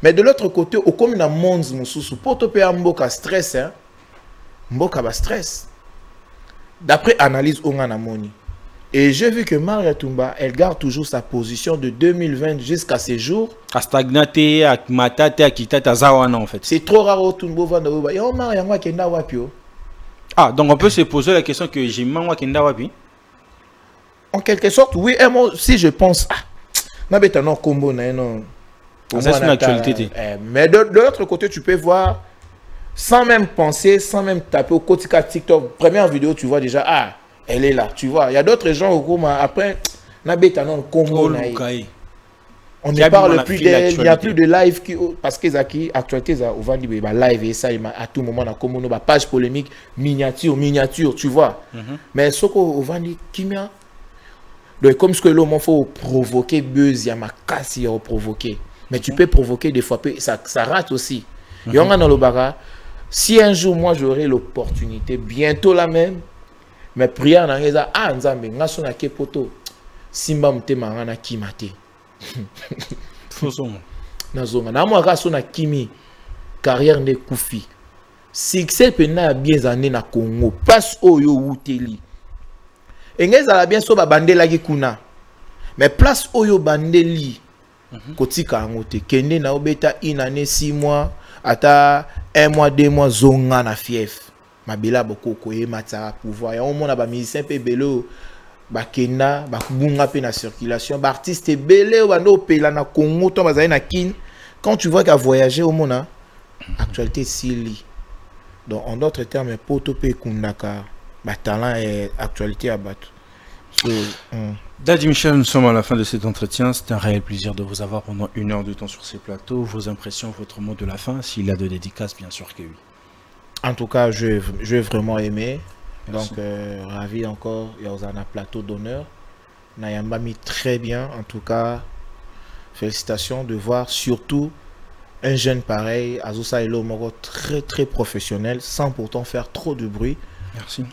Mais de l'autre côté, au comme na monde mususu, poto pe amboka stress hein. Mboka ba stress. D'après analyse Ongana Moni. Et j'ai vu que Maria Tumba, elle garde toujours sa position de 2020 jusqu'à ces jours. A stagnaté, à matate, à kitata zawana en fait. C'est trop rare au Tumbo Vandaouba. Yo Maria Ngwa Kenda Wapio. Ah, donc on peut se poser la question que j'ai Mangwa Kenda Wapi. En quelque sorte, oui. Et moi, si je pense, Nabeta non combo non. C'est une actualité. Mais de l'autre côté, tu peux voir. Sans même penser, sans même taper au quotidien TikTok, première vidéo, tu vois déjà, elle est là, tu vois. Il y a d'autres gens au groupe, après, on ne parle plus d'elle, il n'y a plus de live parce que Zaki, actualité, on va dire live et ça, à tout moment, on a page polémique, miniature, tu vois. Mais ce qu'on va dire, Kimia, comme ce que l'homme faut provoquer, buzz, il y a ma casse, il y a provoquer. Mais tu peux provoquer des fois, ça rate aussi. Si un jour, moi, j'aurai l'opportunité, bientôt la même, mais prière dans les Nzambe, Ngasona Kepoto, Simba Mtema Rana Kimate. Nazonga. Namwa sona Kimi, carrière de Koufi. Succès pena bien années na Congo, place Oyo Wuteli. Engeza la bien so ba bandela ki kuna. Mais place Oyo bandeli. Kotika angote kende na obeta une année 6 mois ata 1 mois 2 mois zonga na fief mabela bokoko e matara pouvoir ya omona ba musicien pe belo bakenda bakubunga pe na circulation ba artiste belé bando pela na Congo to bazali na kin quand tu vois qu'à voyager omona actualité sili donc en d'autres termes poto pe kundaka ba talent et actualité à battre. Daddy Michel, nous sommes à la fin de cet entretien. C'est un réel plaisir de vous avoir pendant 1 heure de temps sur ces plateaux. Vos impressions, votre mot de la fin, s'il y a de dédicaces, bien sûr que oui. En tout cas, j'ai vraiment aimé. Merci. Donc, ravi encore. Il y a un plateau d'honneur. Nayamba mis très bien. En tout cas, félicitations de voir surtout un jeune pareil, Azusa Elo Moro, très très professionnel, sans pourtant faire trop de bruit. Merci.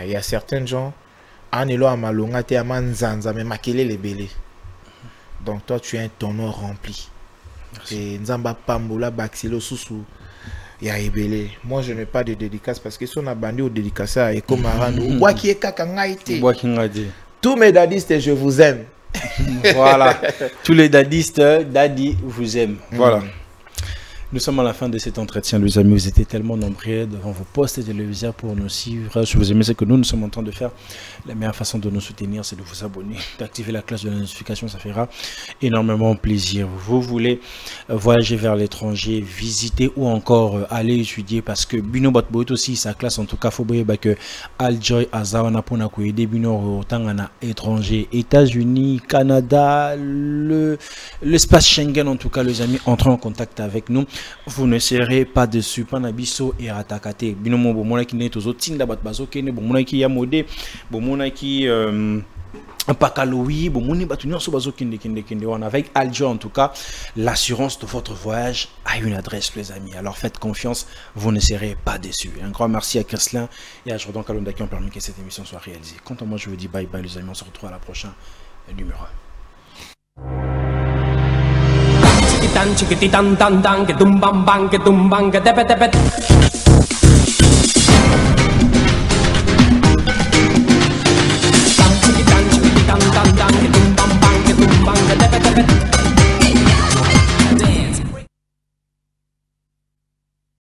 Il y a certains gens. Anelo amalonga te amanzanza mais makele les belé. Donc toi tu es un tonneau rempli. Et nzamba pambola baxilo susu ya ebele. Moi je n'ai pas de dédicace parce que si on a bandé au dédicace et comme arando bois qui est kakangaite. Bois qui ngadi. Tous mes dadistes je vous aime. Voilà. Tous les dadistes, daddy vous aime. Voilà. Nous sommes à la fin de cet entretien, les amis. Vous étiez tellement nombreux devant vos postes téléviseurs pour nous suivre. Si vous aimez ce que nous sommes en train de faire, la meilleure façon de nous soutenir, c'est de vous abonner, d'activer la cloche de la notification. Ça fera énormément plaisir. Vous voulez voyager vers l'étranger, visiter ou encore aller étudier parce que Bino Batboit aussi, sa classe en tout cas, faut bien que Aljoy Azawana pour nous aider Bino autant en étranger, États-Unis, Canada, l'espace Schengen en tout cas, les amis, entrez en contact avec nous. Vous ne serez pas déçus. Panabiso et atakate. Binomo bomona ki neto zo tinda bat bazo kene bomona ki yamode bomona ki pakaloui bomoni batunyo so bazo kende on avec Aljo en tout cas l'assurance de votre voyage a une adresse les amis. Alors faites confiance, vous ne serez pas déçus. Un grand merci à Kerslin et à Jordan Kalonda qui ont permis que cette émission soit réalisée. Quant à moi je vous dis bye bye les amis, on se retrouve à la prochaine numéro 1.